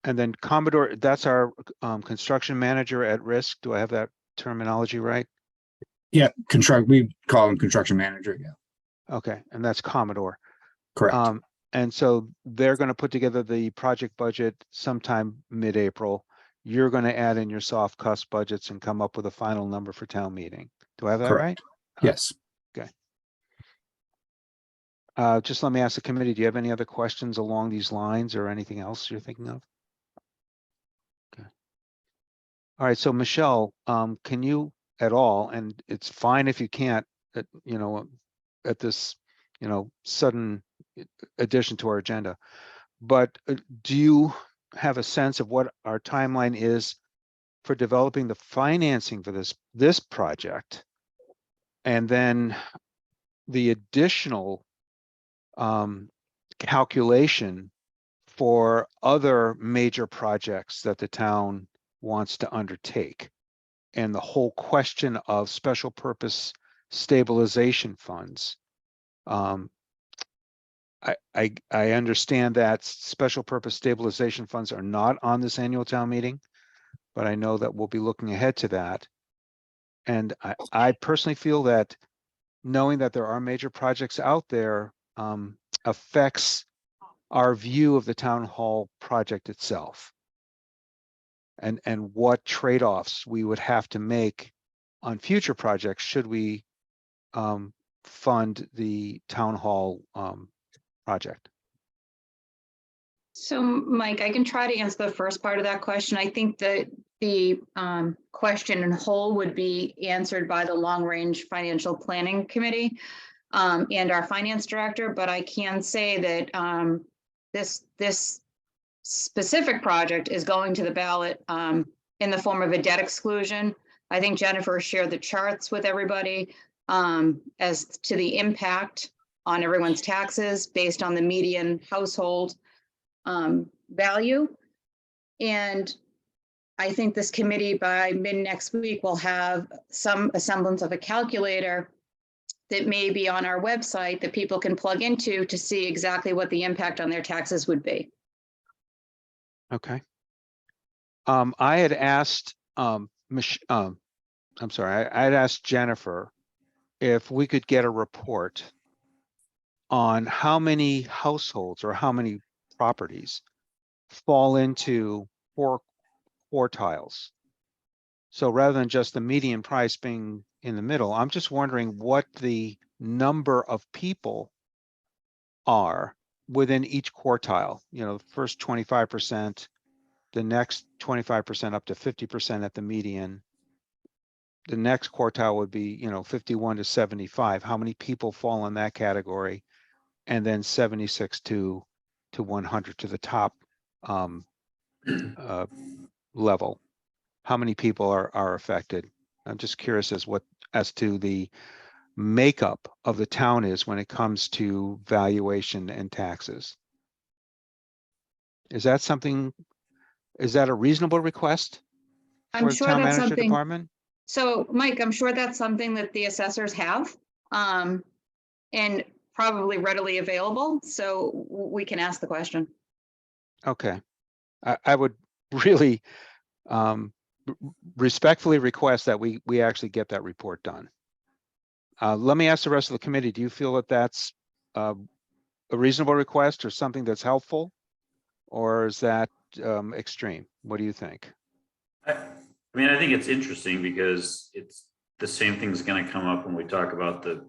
And then Commodore, that's our construction manager at risk. Do I have that terminology right? Yeah, we call them construction manager. Yeah, Okay, and that's Commodore. correct. And so they're going to put together the project budget sometime mid-April. You're going to add in your soft cost budgets and come up with a final number for town meeting. Do I have that Correct. right? Yes. Just let me ask the committee, do you have any other questions along these lines or anything else you're thinking of? Okay. All right, so Michelle, can you at all, and it's fine if you can't, at this, sudden addition to our agenda, but do you have a sense of what our timeline is for developing the financing for this project? And then the additional calculation for other major projects that the town wants to undertake, and the whole question of special purpose stabilization funds. I understand that special purpose stabilization funds are not on this annual town meeting, but I know that we'll be looking ahead to that. And I personally feel that knowing that there are major projects out there affects our view of the town hall project itself. And what trade-offs we would have to make on future projects should we fund the town hall project. So Mike, I can try to answer the first part of that question. I think that the question in whole would be answered by the Long Range Financial Planning Committee and our finance director, but I can say that this specific project is going to the ballot in the form of a debt exclusion. I think Jennifer shared the charts with everybody as to the impact on everyone's taxes based on the median household value. And I think this committee by mid next week will have some semblance of a calculator that may be on our website that people can plug into to see exactly what the impact on their taxes would be. Okay. I had asked, I'm sorry, I had asked Jennifer if we could get a report on how many households or how many properties fall into 4 quartiles. So rather than just the median price being in the middle, I'm just wondering what the number of people are within each quartile. You know, the first 25%, the next 25% up to 50% at the median. The next quartile would be, you know, 51 to 75. How many people fall in that category? And then 76 to 100 to the top level. How many people are affected? I'm just curious as to the makeup of the town is when it comes to valuation and taxes. Is that a reasonable request I'm for the sure town that's manager something. department? So Mike, I'm sure that's something that the assessors have and probably readily available. So we can ask the question. Okay. I would really respectfully request that we actually get that report done. Let me ask the rest of the committee, do you feel that that's a reasonable request or something that's helpful? Or is that extreme? What do you think? I mean, I think it's interesting because it's the same thing's going to come up when we talk about the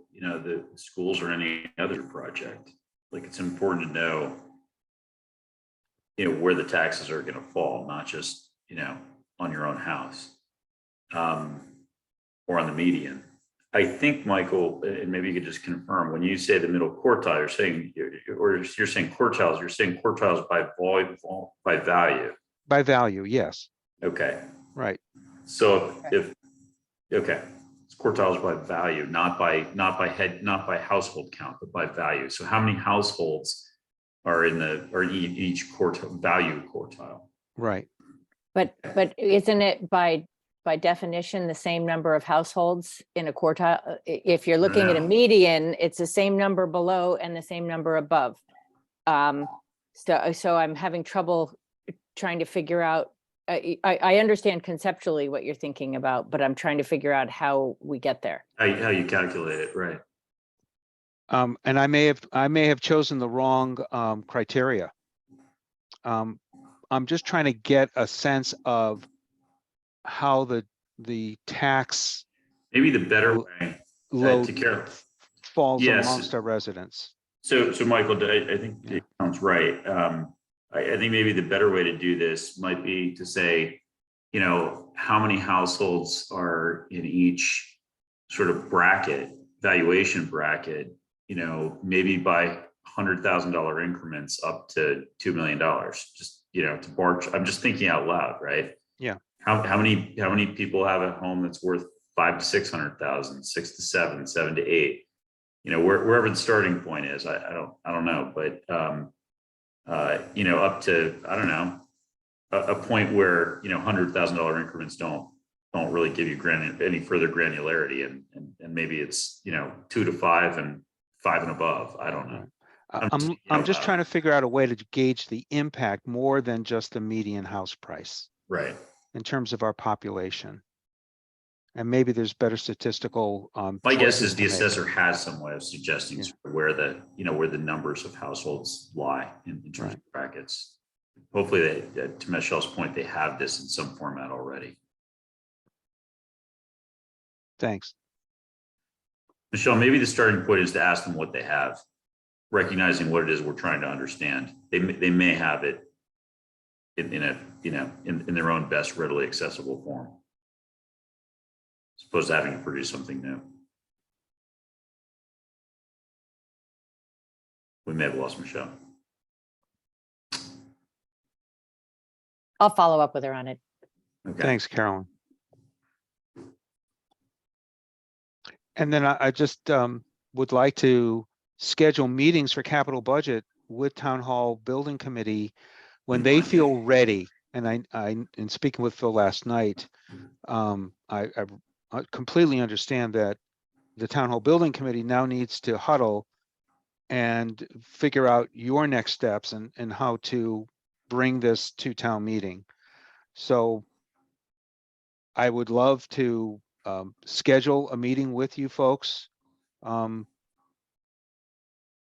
schools or any other project. Like, it's important to know, where the taxes are going to fall, not just, on your own house or on the median. I think, Michael, and maybe you could just confirm, when you say the middle quartile, you're saying quartiles, you're saying quartiles by volume, by value. By value, yes. Okay. Right. So if it's quartiles by value, not by household count, but by value. So how many households are in each value quartile? Right. But isn't it by definition the same number of households in a quartile? If you're looking at a median, it's the same number below and the same number above. So I'm having trouble trying to figure out. I understand conceptually what you're thinking about, but I'm trying to figure out how we get there. How you calculate it, right? And I may have chosen the wrong criteria. I'm just trying to get a sense of how the tax Maybe the better way load to care falls Yes. amongst our residents. So Michael, I think it sounds right. I think maybe the better way to do this might be to say, how many households are in each sort of valuation bracket, maybe by $100,000 increments up to $2 million, just, to barge. I'm just thinking out loud, right? Yeah. How many people have a home that's worth 5 to 600,000, 6 to 7, 7 to 8? Wherever the starting point is, I don't know, but up to, I don't know, a point where, $100,000 increments don't really give you any further granularity, and maybe it's, 2 to 5 and 5 and above. I don't know. I'm just trying to figure out a way to gauge the impact more than just the median house price Right. in terms of our population. And maybe there's better statistical. My guess choices is the to make. assessor has some way of suggesting where the numbers of households lie in terms of brackets. Hopefully, to Michelle's point, they have this in some format already. Thanks. Michelle, maybe the starting point is to ask them what they have, recognizing what it is we're trying to understand. They may have it in their own best readily accessible form, as opposed to having to produce something new. We may have lost Michelle. I'll follow up with her on it. Okay. Thanks, Carolyn. And then I just would like to schedule meetings for capital budget with Town Hall Building Committee when they feel ready. And in speaking with Phil last night, I completely understand that the Town Hall Building Committee now needs to huddle and figure out your next steps and how to bring this to town meeting. So I would love to schedule a meeting with you folks.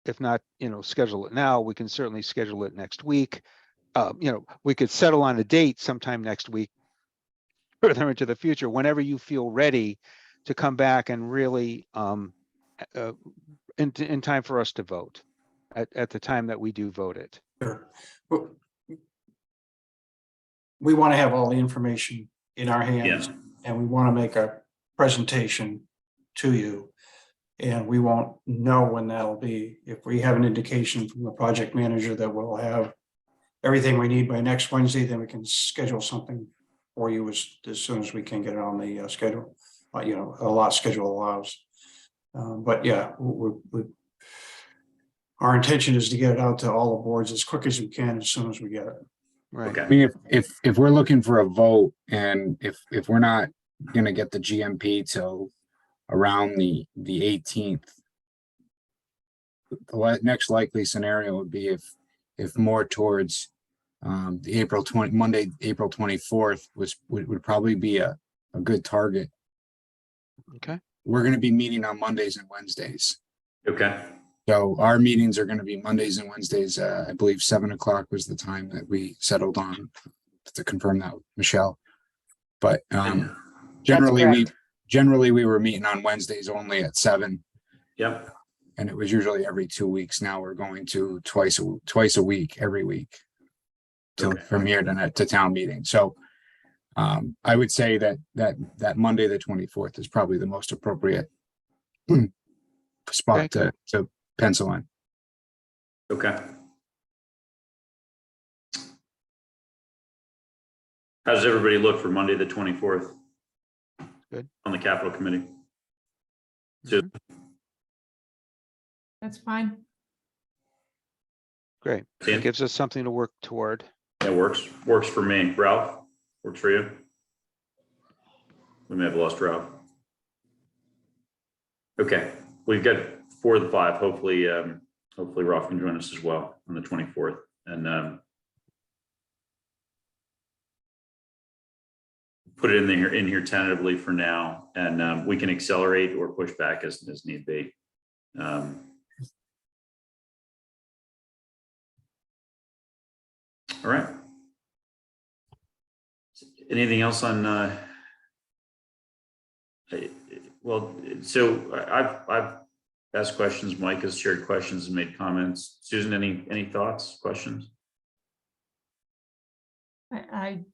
If not, schedule it now, we can certainly schedule it next week. We could settle on a date sometime next week, further into the future, whenever you feel ready to come back and really in time for us to vote at the time that we do vote it. Sure. Well, we want to have all the information in our hands, and we want to make a presentation to you. And we won't know when that'll be. If we have an indication from the project manager that we'll have everything we need by next Wednesday, then we can schedule something for you as soon as we can get it on the schedule. A lot schedule allows. But yeah, our intention is to get it out to all the boards as quick as we can, as soon as we get it. Right. Okay. I mean, if we're looking for a vote, and if we're not gonna get the GMP till around the 18th, the next likely scenario would be if more towards the Monday, April 24th would probably be a good target. Okay. We're going to be meeting on Mondays and Wednesdays. Okay. So our meetings are going to be Mondays and Wednesdays. I believe 7 o'clock was the time that we settled on, to confirm that with Michelle. But generally we were meeting on Wednesdays only at 7. Yep. And it was usually every 2 weeks. Now we're going to twice a week, every week, from here to town meeting. So I would say that Monday, the 24th is probably the most appropriate spot to pencil in. Okay. How does everybody look for Monday, the 24th? Good. On the Capital Committee? That's fine. Great. Dan? It gives us something to work toward. That works. Works for me. Ralph, works for you? We may have lost Ralph. Okay, we've got 4 of the 5. Hopefully Ralph can join us as well on the 24th. And put it in here tentatively for now, and we can accelerate or push back as need be. All right. Anything else on? Well, so I've asked questions. Mike has shared questions and made comments. Susan, any thoughts, questions? I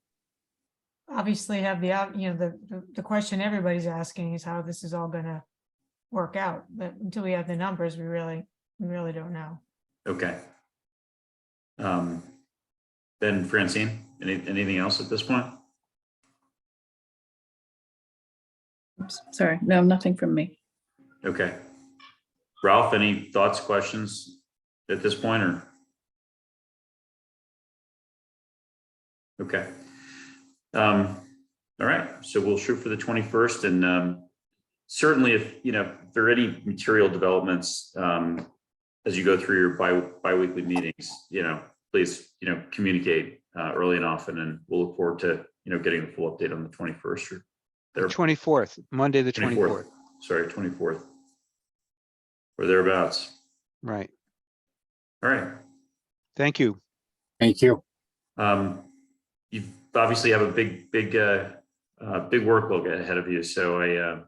obviously have the question everybody's asking is how this is all going to work out. But until we have the numbers, we really don't know. Okay. Then Francine, anything else at this point? Oops, sorry, no, nothing from me. Okay. Ralph, any thoughts, questions at this point, or? Okay. All right, so we'll shoot for the 21st, and certainly if there are any material developments as you go through your bi-weekly meetings, please communicate early and often, and we'll look forward to getting the full update on the 21st or The 24th, Monday, the 24th. Sorry, 24th or thereabouts. Right. All right. Thank you. Thank you. You obviously have a big workload ahead of you, so I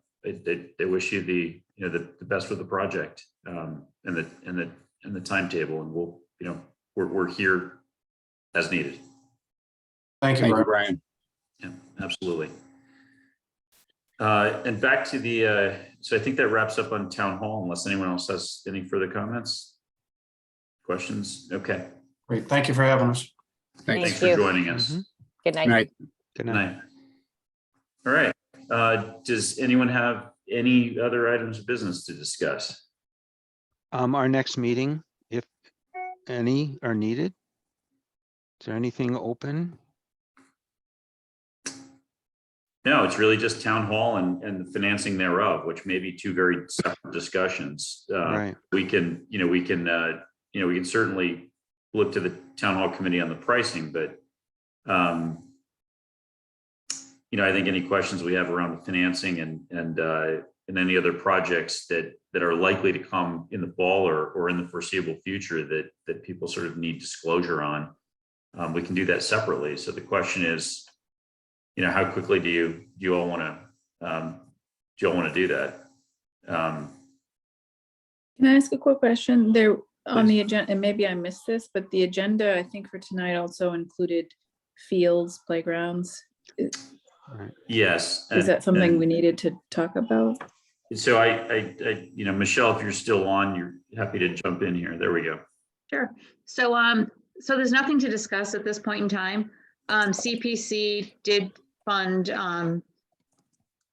wish you the best with the project and the timetable, and we're here as needed. Thank you, Thank you, Brian. Brian. Yeah, absolutely. And back to the so I think that wraps up on town hall, unless anyone else has any further comments, questions. Okay, Great. Thank you for having us. Thank thanks for you. joining us. Mhm. Good night. Right. Good Good night. night. All right. Does anyone have any other items of business to discuss? Our next meeting, if any are needed. Is there anything open? No, it's really just town hall and the financing thereof, which may be two very separate discussions. Right. We can certainly look to the town hall committee on the pricing, but I think any questions we have around the financing and any other projects that are likely to come in the fall or in the foreseeable future that people sort of need disclosure on, we can do that separately. So the question is, how quickly do you all want to do that? Can I ask a quick question? There on the agenda, and maybe I missed this, but the agenda, I think for tonight also included fields, playgrounds. Yes. Is that something we needed to talk about? So Michelle, if you're still on, you're happy to jump in here. There we go. Sure. So, so there's nothing to discuss at this point in time. CPC did fund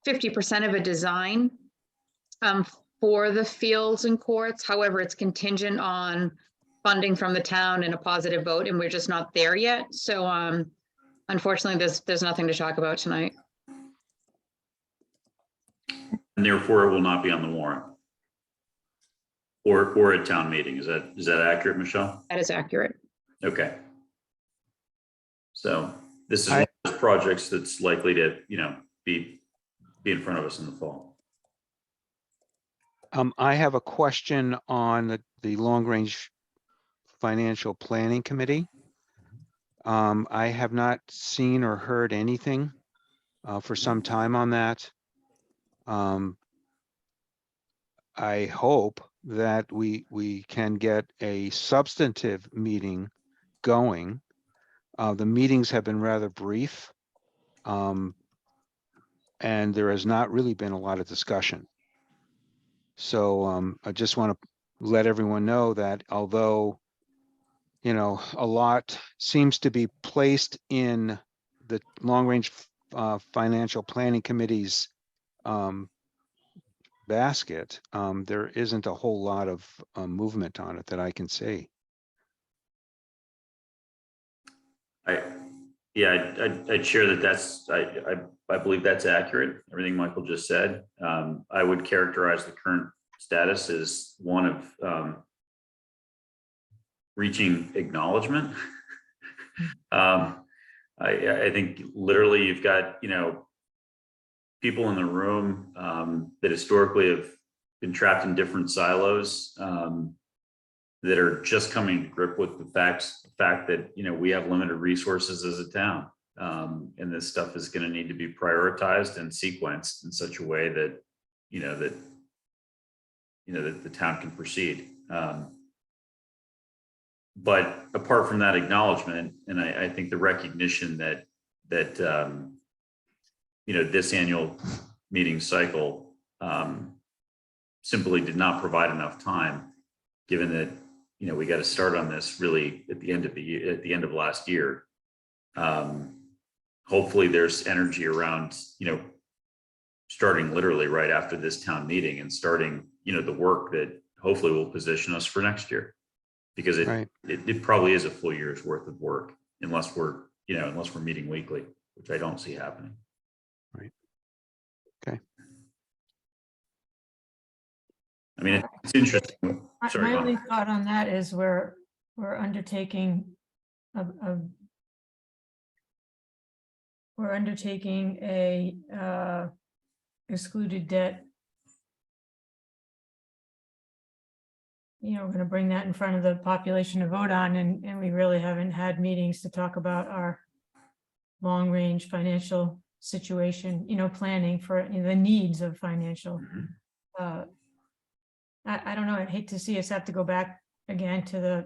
50% of a design for the fields and courts. However, it's contingent on funding from the town and a positive vote, and we're just not there yet. So unfortunately, there's nothing to talk about tonight. And therefore it will not be on the warrant or at town meeting. Is that accurate, Michelle? That is accurate. Okay. So this is one of those projects that's likely to, be in front of us in the fall. I have a question on the Long Range Financial Planning Committee. I have not seen or heard anything for some time on that. I hope that we can get a substantive meeting going. The meetings have been rather brief. And there has not really been a lot of discussion. So I just want to let everyone know that although, a lot seems to be placed in the Long Range Financial Planning Committee's basket, there isn't a whole lot of movement on it that I can see. I'd share that I believe that's accurate. Everything Michael just said. I would characterize the current status as one of reaching acknowledgement. I think literally you've got, people in the room that historically have been trapped in different silos that are just coming to grip with the fact that, we have limited resources as a town. And this stuff is going to need to be prioritized and sequenced in such a way that, that the town can proceed. But apart from that acknowledgement, and I think the recognition that this annual meeting cycle simply did not provide enough time, given that we got to start on this really at the end of the year, at the end of last year. Hopefully, there's energy around starting literally right after this town meeting and starting the work that hopefully will position us for next year, because it probably is a full year's worth of work unless we're meeting weekly, which I don't see happening. Right. Okay. I mean, it's interesting. Sorry, My go only on. thought on that is we're undertaking a excluded debt. We're going to bring that in front of the population to vote on, and we really haven't had meetings to talk about our long-range financial situation, planning for the needs of financial. I don't know, I'd hate to see us have to go back again to the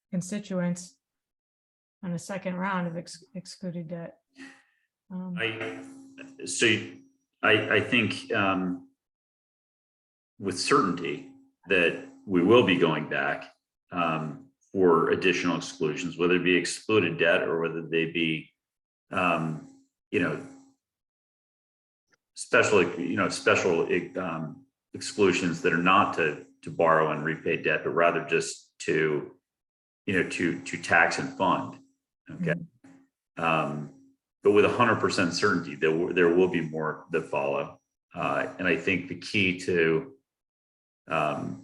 constituents on a second round of excluded debt. I think with certainty that we will be going back for additional exclusions, whether it be excluded debt or whether they be you know, special exclusions that are not to borrow and repay debt, but rather just to, to tax and fund. Okay. But with 100% certainty, there will be more that follow. And I think the key to, to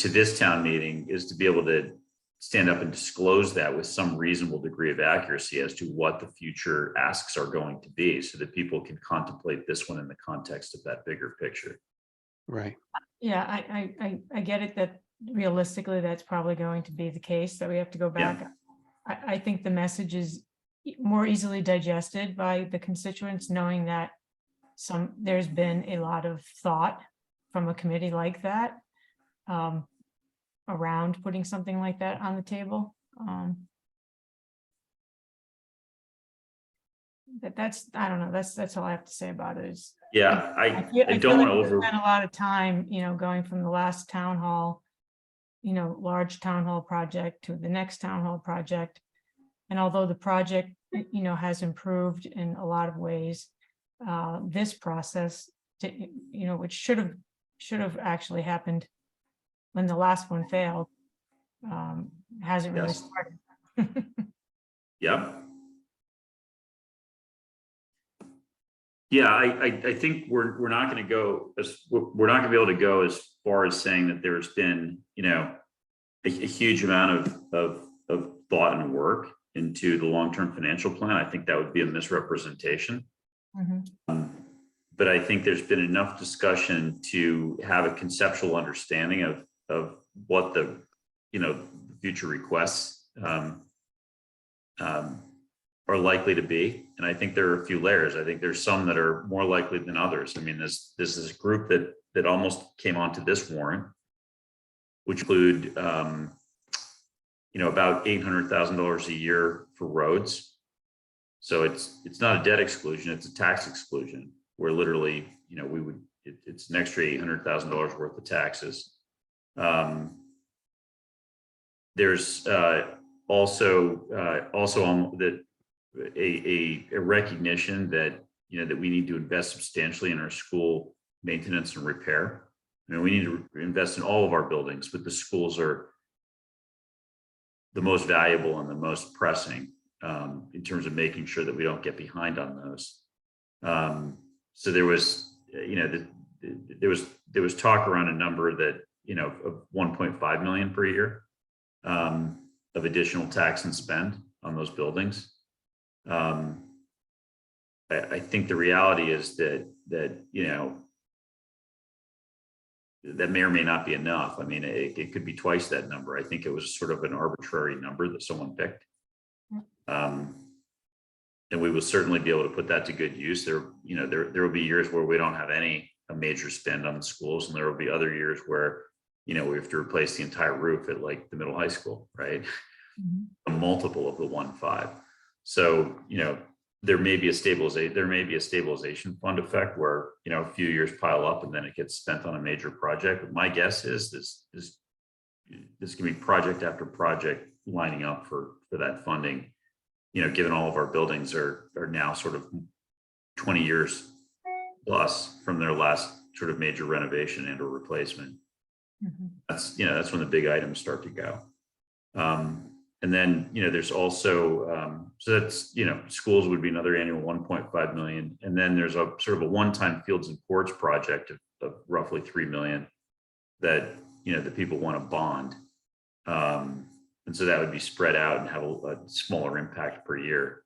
this town meeting is to be able to stand up and disclose that with some reasonable degree of accuracy as to what the future asks are going to be, so that people can contemplate this one in the context of that bigger picture. Right. Yeah, I get it that realistically, that's probably going to be the case, that we have to go Yeah. back. I think the message is more easily digested by the constituents, knowing that there's been a lot of thought from a committee like that around putting something like that on the table. I don't know, that's all I have to say about it. Is Yeah, I feel don't like want we to spent a lot of time, going from the last town hall, large town hall project to the next town hall project. And although the project, has improved in a lot of ways, this process, which should have actually happened when the last one failed, hasn't really Yes. started. Yep. Yeah, I think we're not going to go we're not going to be able to go as far as saying that there's been, a huge amount of thought and work into the long-term financial plan. I think that would be a misrepresentation. But I think there's been enough discussion to have a conceptual understanding of what the, future requests are likely to be. And I think there are a few layers. I think there's some that are more likely than others. I mean, this is a group that almost came onto this warrant, which include, about $800,000 a year for roads. So it's not a debt exclusion, it's a tax exclusion, where literally, it's an extra $800,000 worth of taxes. There's also on that a recognition that, that we need to invest substantially in our school maintenance and repair. We need to invest in all of our buildings, but the schools are the most valuable and the most pressing in terms of making sure that we don't get behind on those. So there was, there was talk around a number that, of 1.5 million per year of additional tax and spend on those buildings. I think the reality is that that may or may not be enough. I mean, it could be twice that number. I think it was sort of an arbitrary number that someone picked. And we will certainly be able to put that to good use. There will be years where we don't have a major spend on the schools, and there will be other years where, we have to replace the entire roof at like the middle high school, right? A multiple of the 1.5. So, there may be a stabilization fund effect where, a few years pile up and then it gets spent on a major project. But my guess is this can be project after project lining up for that funding, given all of our buildings are now sort of 20 years plus from their last sort of major renovation and or replacement. That's when the big items start to go. And then, there's also, so that's, schools would be another annual 1.5 million. And then there's a sort of a one-time fields and courts project of roughly 3 million that, that people want to bond. And so that would be spread out and have a smaller impact per year.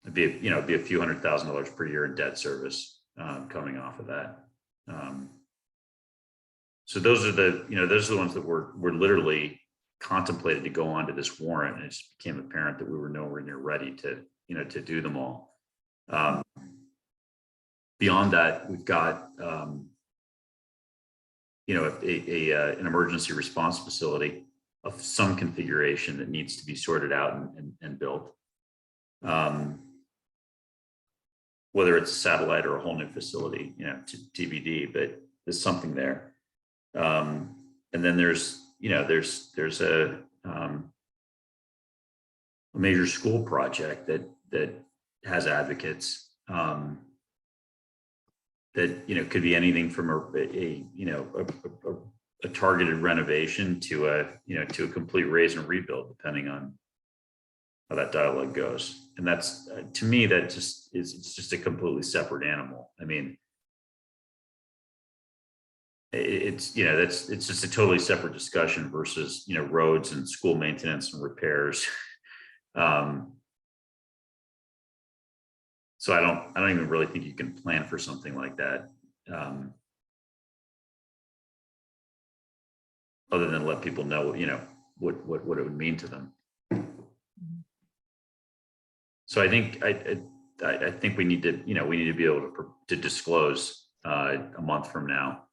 It'd be a few $100,000 per year in debt service coming off of that. So those are the ones that were literally contemplated to go onto this warrant, and it just became apparent that we were nowhere near ready to do them all. Beyond that, we've got an emergency response facility of some configuration that needs to be sorted out and built. Whether it's a satellite or a whole new facility, to TBD, but there's something there. And then there's a a major school project that has advocates, that, you know, could be anything from a targeted renovation to a complete raise and rebuild, depending on how that dialogue goes. And that's, to me, that just is, it's just a completely separate animal. I mean, it's just a totally separate discussion versus, you know, roads and school maintenance and repairs. So I don't even really think you can plan for something like that. Other than let people know, you know, what it would mean to them. So I think I think we need to be able to disclose a month from now,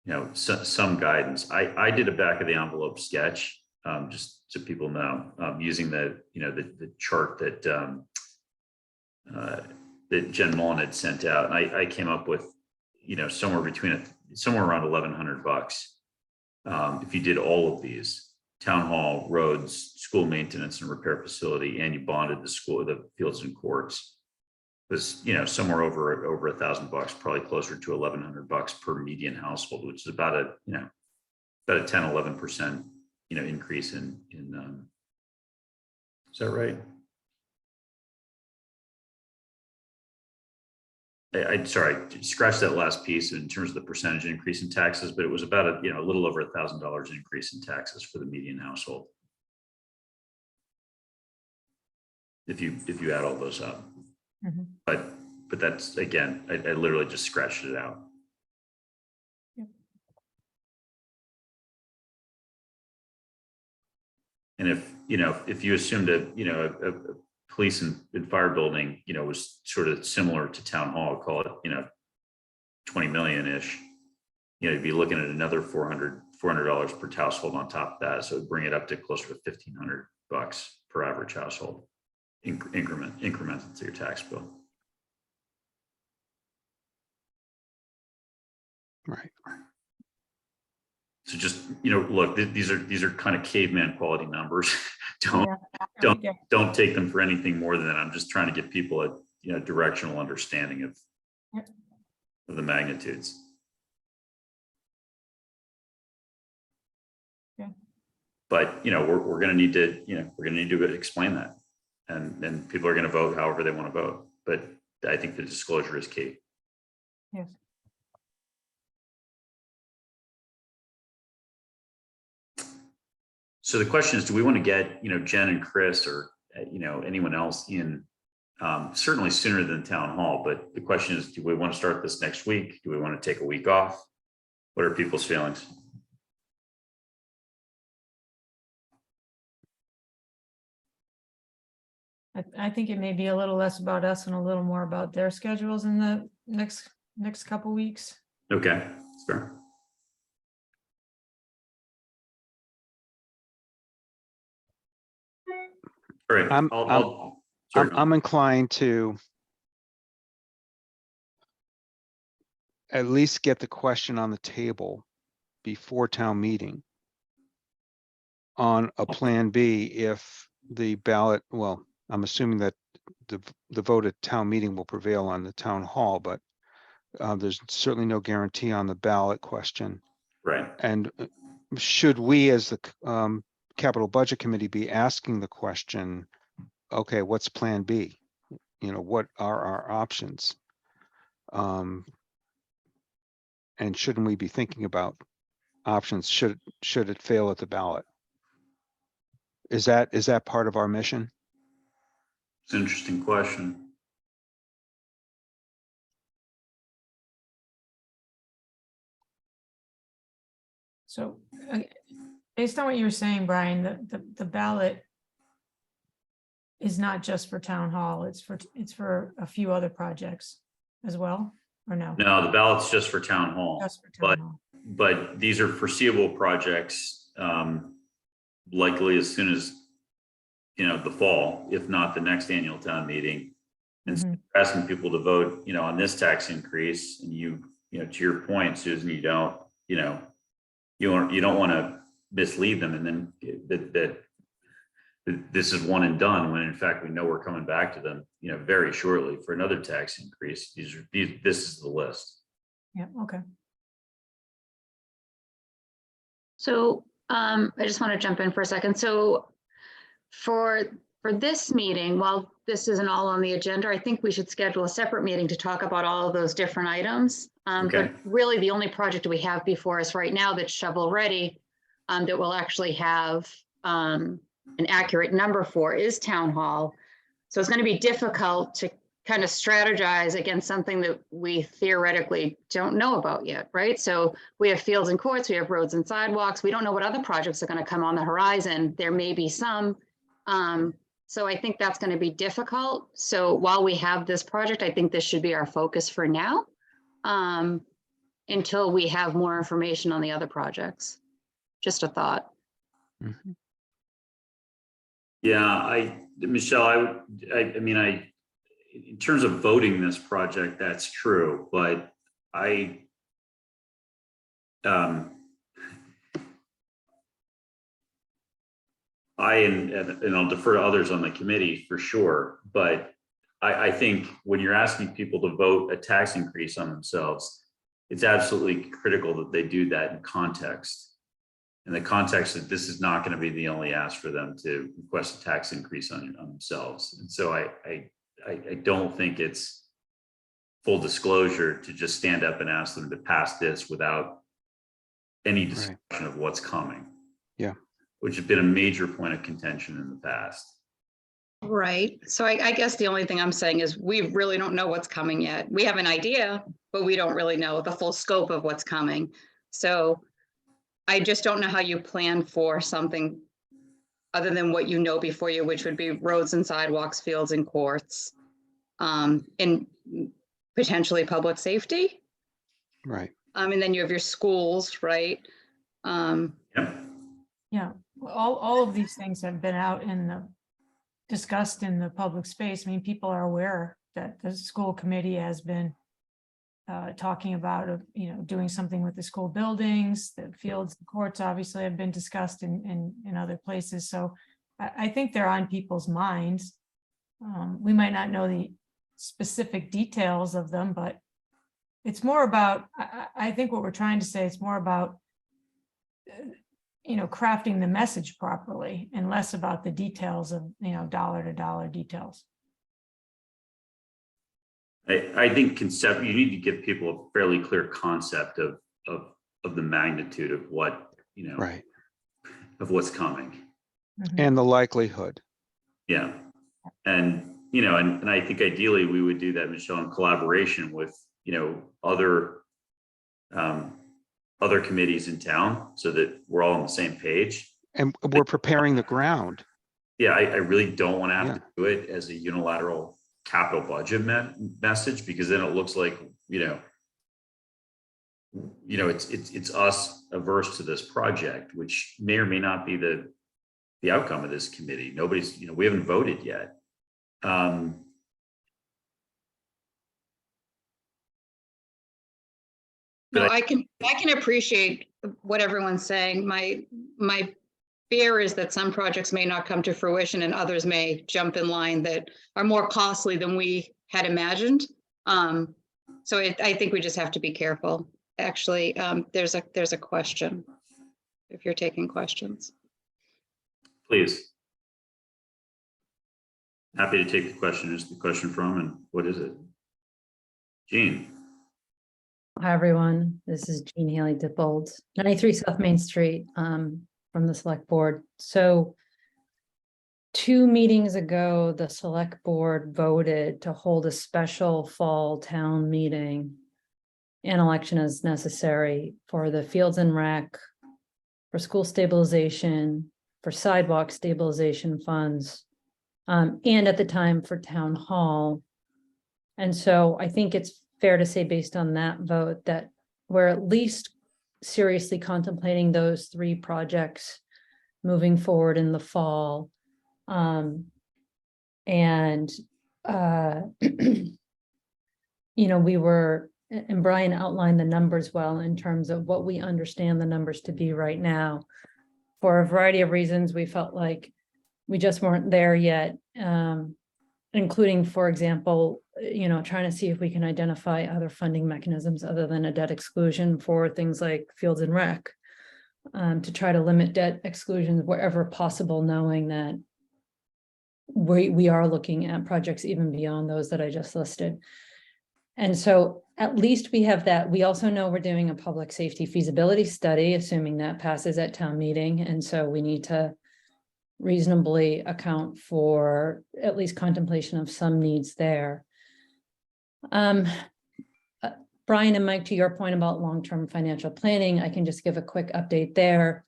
you know, some guidance. I did a back of the envelope sketch, just so people know, using the chart that that Jen Mullen had sent out, and I came up with, you know, somewhere around $1,100. If you did all of these: town hall, roads, school maintenance and repair facility, and you bonded the fields and courts, was, you know, somewhere over $1,000, probably closer to $1,100 per median household, which is about a 10-11%, you know, increase in is that right? I'm sorry, scratch that last piece in terms of the percentage increase in taxes, but it was about a little over $1,000 increase in taxes for the median household. If you add all those up. Mhm. But that's, again, I literally just scratched it out. Yep. And if you assumed a police and fire building, you know, was sort of similar to town hall, call it, you know, 20 million-ish, you know, you'd be looking at another $400 per household on top of that. So it'd bring it up to closer to $1,500 per average household, incremental to your tax bill. Right. So just, you know, look, these are kind of caveman quality numbers. Yeah. Don't take them for anything more than that. I'm just trying to give people a, you know, directional understanding of the magnitudes. Yeah. But, you know, we're going to need to explain that, and people are going to vote however they want to vote. But I think the disclosure is key. Yes. So the question is, do we want to get, you know, Jen and Chris, or, you know, anyone else in, certainly sooner than town hall, but the question is, do we want to start this next week? Do we want to take a week off? What are people's feelings? I think it may be a little less about us and a little more about their schedules in the next couple weeks. Okay, fair. All right, I'm inclined to at least get the question on the table before town meeting on a plan B if the ballot, well, I'm assuming that the vote at town meeting will prevail on the town hall, but there's certainly no guarantee on the ballot question. right. And should we, as the capital budget committee, be asking the question, okay, what's plan B? You know, what are our options? And shouldn't we be thinking about options should it fail at the ballot? Is that part of our mission? It's an interesting question. So based on what you were saying, Brian, the ballot is not just for town hall, it's for a few other projects as well, or no? No, the ballot's just for town hall, Just for but town hall. these are foreseeable projects, likely as soon as, you know, the fall, if not the next annual town meeting. And so asking people to vote, you know, on this tax increase, and you know, to your point, Susan, you don't want to mislead them, and then this is one and done, when in fact, we know we're coming back to them, very shortly for another tax increase. This is the list. Yeah, okay. So I just want to jump in for a second. So for this meeting, while this isn't all on the agenda, I think we should schedule a separate meeting to talk about all of those different items. Okay. But really, the only project we have before us right now that's shovel ready, that will actually have an accurate number for, is Town Hall. So it's going to be difficult to kind of strategize against something that we theoretically don't know about yet, right? So we have fields and courts, we have roads and sidewalks. We don't know what other projects are going to come on the horizon. There may be some. So I think that's going to be difficult. So while we have this project, I think this should be our focus for now, until we have more information on the other projects. Just a thought. Mhm. Yeah, Michelle, in terms of voting this project, that's true, but and I'll defer to others on the committee for sure, but I think when you're asking people to vote a tax increase on themselves, it's absolutely critical that they do that in context. In the context that this is not going to be the only ask for them to request a tax increase on themselves. And so I don't think it's full disclosure to just stand up and ask them to pass this without any discussion of what's coming. Yeah. Which has been a major point of contention in the past. Right. So I guess the only thing I'm saying is we really don't know what's coming yet. We have an idea, but we don't really know the full scope of what's coming. So I just don't know how you plan for something other than what you know before you, which would be roads and sidewalks, fields and courts, and potentially public safety. Right. And then you have your schools, right? Yeah, all of these things have been out in the, discussed in the public space. I mean, people are aware that the school committee has been talking about, doing something with the school buildings, the fields, the courts obviously have been discussed in other places. So I think they're on people's minds. We might not know the specific details of them, but it's more about, I think what we're trying to say, it's more about crafting the message properly and less about the details of, dollar to dollar details. I think you need to give people a fairly clear concept of the magnitude of what, Right. of what's coming. And the likelihood. Yeah. And, and I think ideally we would do that, Michelle, in collaboration with, other committees in town so that we're all on the same page. And we're preparing the ground. Yeah, I really don't want to have to do it as a unilateral capital budget message, because then it looks like, it's us averse to this project, which may or may not be the outcome of this committee. Nobody's, we haven't voted yet. No, I can appreciate what everyone's saying. My fear is that some projects may not come to fruition and others may jump in line that are more costly than we had imagined. So I think we just have to be careful. Actually, there's a question, if you're taking questions. Please. Happy to take the question. Who's the question from and what is it? Jean. Hi, everyone. This is Jean Haley Dippold, 93 South Main Street, from the Select Board. So 2 meetings ago, the Select Board voted to hold a special fall town meeting. An election as necessary for the Fields and Rec, for school stabilization, for sidewalk stabilization funds, and at the time for Town Hall. And so I think it's fair to say, based on that vote, that we're at least seriously contemplating those 3 projects moving forward in the fall. We were, and Brian outlined the numbers well in terms of what we understand the numbers to be right now. For a variety of reasons, we felt like we just weren't there yet. Including, for example, trying to see if we can identify other funding mechanisms other than a debt exclusion for things like fields and rec. To try to limit debt exclusions wherever possible, knowing that we are looking at projects even beyond those that I just listed. And so at least we have that. We also know we're doing a public safety feasibility study, assuming that passes at town meeting. And so we need to reasonably account for at least contemplation of some needs there. Brian and Mike, to your point about long-term financial planning, I can just give a quick update there.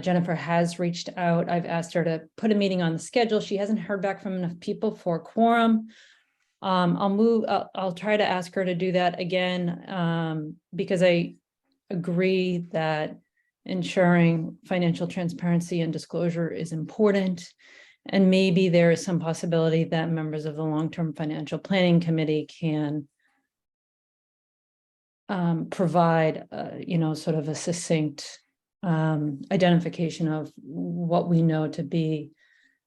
Jennifer has reached out. I've asked her to put a meeting on the schedule. She hasn't heard back from enough people for quorum. I'll try to ask her to do that again, because I agree that ensuring financial transparency and disclosure is important. And maybe there is some possibility that members of the long-term financial planning committee can provide, sort of a succinct identification of what we know to be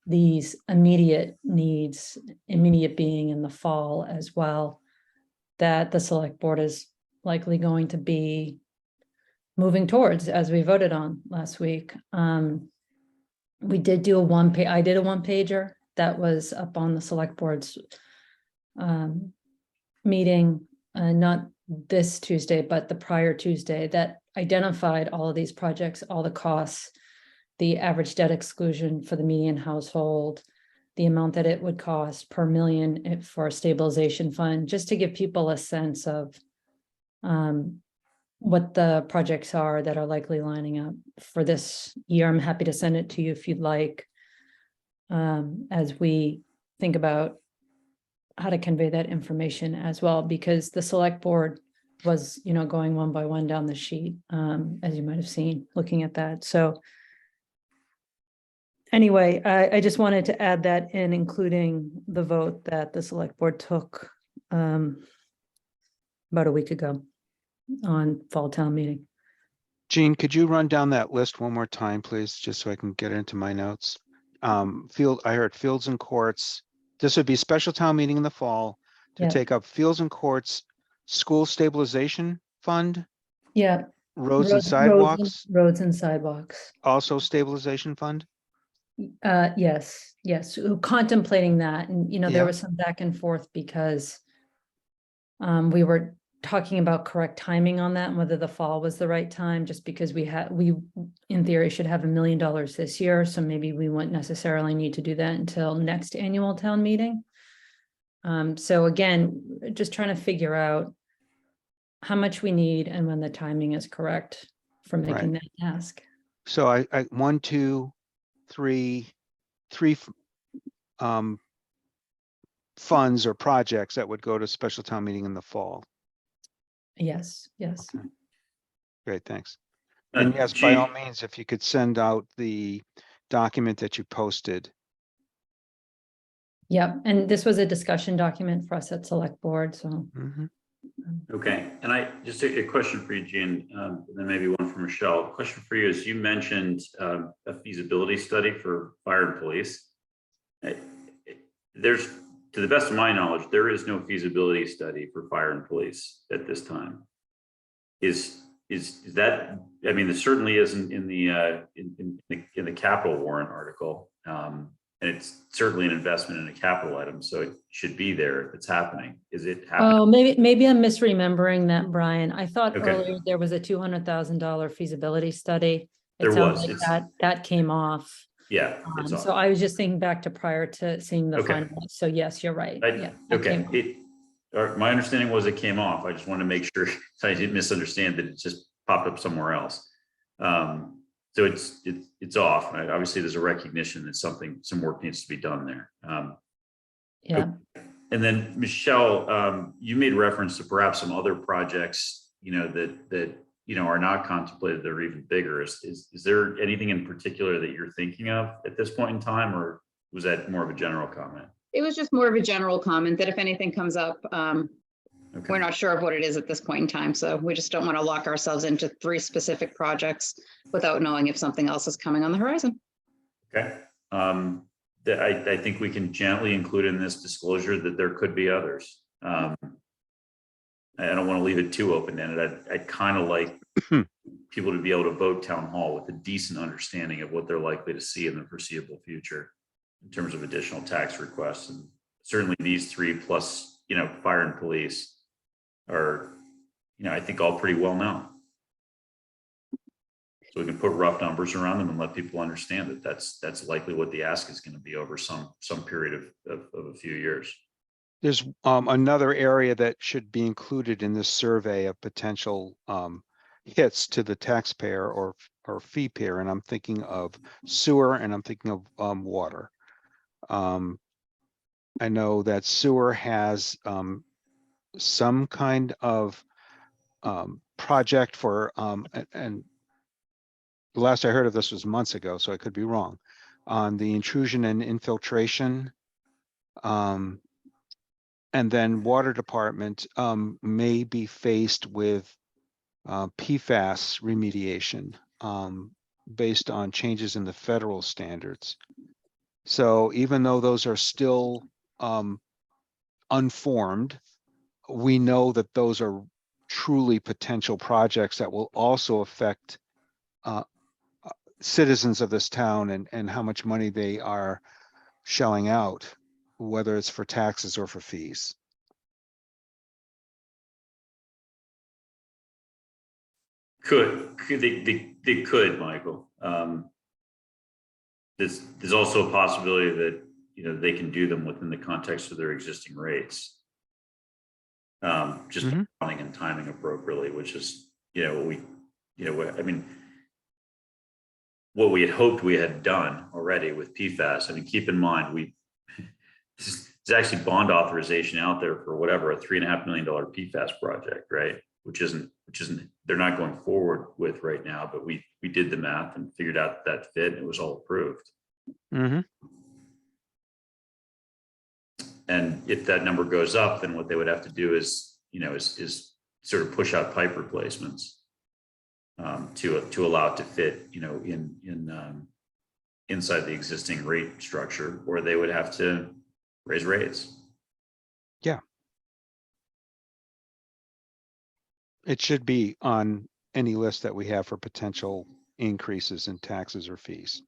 these immediate needs, immediate being in the fall as well, that the select board is likely going to be moving towards as we voted on last week. We did do I did a one-pager that was up on the select board's meeting, not this Tuesday, but the prior Tuesday, that identified all of these projects, all the costs, the average debt exclusion for the median household, the amount that it would cost per million for a stabilization fund, just to give people a sense of what the projects are that are likely lining up for this year. I'm happy to send it to you if you'd like, as we think about how to convey that information as well, because the select board was, going one by one down the sheet, as you might have seen, looking at that. So anyway, I just wanted to add that in, including the vote that the select board took about a week ago on fall town meeting. Jean, could you run down that list one more time, please, just so I can get into my notes? I heard fields and courts. This would be special town meeting in the fall to Yeah. take up fields and courts, school stabilization fund, Yeah. roads and sidewalks, Roads and sidewalks. also stabilization fund. Yes, contemplating that. And, Yeah. there was some back and forth because we were talking about correct timing on that and whether the fall was the right time, just because we in theory should have $1 million this year. So maybe we wouldn't necessarily need to do that until next annual town meeting. So again, just trying to figure out how much we need and when the timing is correct for making that task. So I 1, 2, 3 funds or projects that would go to special town meeting in the fall. Yes. Okay. Great, thanks. And yes, by all means, if you could send out the document that you posted. Yep. And this was a discussion document for us at select board. So. Okay, and I just a question for you, Jean, and then maybe one for Michelle. The question for you is, you mentioned a feasibility study for fire and police. There's, to the best of my knowledge, there is no feasibility study for fire and police at this time. Is that? I mean, there certainly isn't in the capital warrant article, and it's certainly an investment in a capital item, so it should be there if it's happening. Is it happening? Oh, maybe I'm misremembering that, Brian. I thought Okay. earlier there was a $200,000 feasibility study. There sounds was. like that came off. Yeah. It's So I was just thinking back to prior to seeing the Okay. final. So yes, you're right. Yeah. that Okay, came off. my understanding was it came off. I just want to make sure I didn't misunderstand that it just popped up somewhere else. So it's off. Right? Obviously, there's a recognition that some work needs to be done there. Yeah. And then Michelle, you made reference to perhaps some other projects, that are not contemplated that are even bigger. Is there anything in particular that you're thinking of at this point in time, or was that more of a general comment? It was just more of a general comment that if anything comes up, Okay. we're not sure of what it is at this point in time. So we just don't want to lock ourselves into 3 specific projects without knowing if something else is coming on the horizon. Okay. I think we can gently include in this disclosure that there could be others. I don't want to leave it too open-ended. I'd kind of like people to be able to vote town hall with a decent understanding of what they're likely to see in the foreseeable future in terms of additional tax requests. And certainly these three plus, fire and police are, I think all pretty well known. So we can put rough numbers around them and let people understand that that's likely what the ask is going to be over some period of a few years. There's another area that should be included in this survey of potential hits to the taxpayer or fee payer, and I'm thinking of sewer and I'm thinking of water. I know that sewer has some kind of project for and the last I heard of this was months ago, so I could be wrong, on the intrusion and infiltration. And then water department may be faced with PFAS remediation based on changes in the federal standards. So even though those are still unformed, we know that those are truly potential projects that will also affect citizens of this town and how much money they are shelling out, whether it's for taxes or for fees. They could, Michael. There's also a possibility that they can do them within the context of their existing rates. Just planning and timing appropriately, which is what we had hoped we had done already with PFAS. I mean, keep in mind there's actually bond authorization out there for whatever, a $3.5 million PFAS project, right? Which isn't they're not going forward with right now, but we did the math and figured out that fit and it was all approved. Mm-hmm. And if that number goes up, then what they would have to do is sort of push out pipe replacements to allow it to fit, inside the existing rate structure, or they would have to raise rates. Yeah. It should be on any list that we have for potential increases in taxes or fees.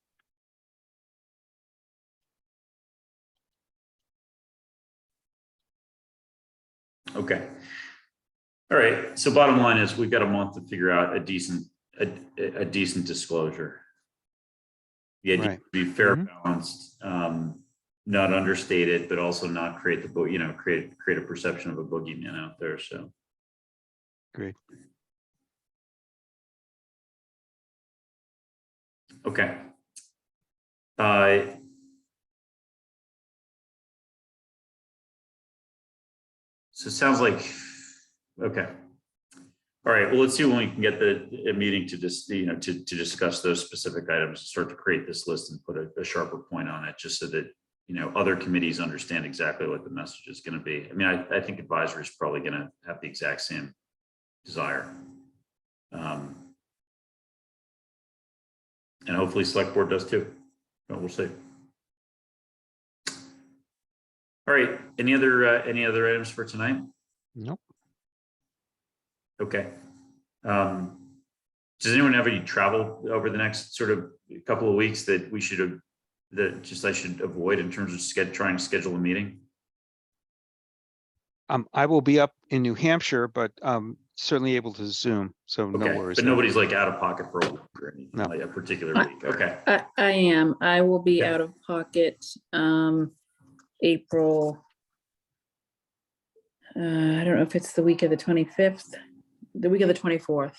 Okay. All right. So bottom line is we've got a month to figure out a decent disclosure. The idea to be fair, balanced, not understate it, but also not create create a perception of a boogeyman out there. So. Great. Okay. So it sounds like, okay. All right, well, let's see when we can get a meeting to just, to discuss those specific items, start to create this list and put a sharper point on it, just so that, other committees understand exactly what the message is going to be. I mean, I think advisory is probably going to have the exact same desire. And hopefully select board does too, but we'll see. All right, any other items for tonight? Nope. Okay. Does anyone have any travel over the next sort of couple of weeks that we should have, I should avoid in terms of trying to schedule a meeting? I will be up in New Hampshire, but certainly able to Zoom, so no Okay, worries. but there. nobody's like out of pocket for a week or anything, No. like a particular week. Okay. I am. I will be Okay. out of pocket April. I don't know if it's the week of the 25th, the week of the 24th.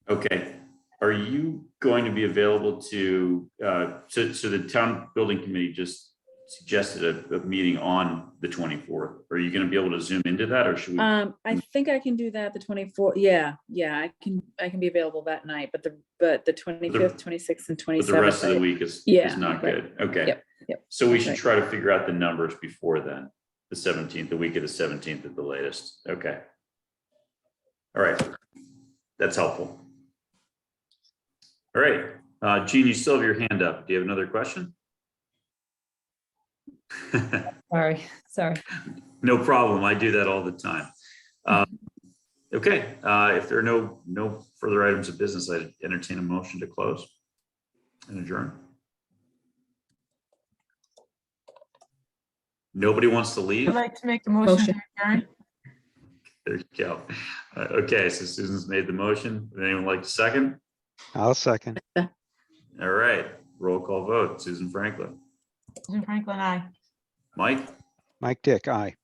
Okay. Are you going to be available to, so the town building committee just suggested a meeting on the 24th. Are you going to be able to Zoom into that, or should we? I think I can do that the 24th. Yeah, I can be available that night, but the 25th, 26th, and 27th. But the rest of the week is not good. Okay. Yep. So we should Right. try to figure out the numbers before then, the 17th, the week of the 17th at the latest. Okay. All right. That's helpful. All right. Gene, you still have your hand up. Do you have another question? Sorry. No problem. I do that all the time. Okay, if there are no further items of business, I entertain a motion to close and adjourn. Nobody wants to leave? I'd like to make the motion to adjourn. There you go. Okay, so Susan's made the motion. Would anyone like to second? I'll second. All right, roll call vote. Susan Franklin, Susan Franklin, aye. Mike, Mike Dick, aye.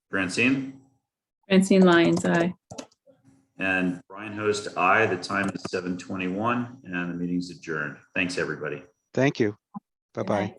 Francine, Francine Lyons, aye. and Brian Host, aye. The time is 7:21 and the meeting's adjourned. Thanks, everybody. Thank you. Good Bye-bye. night.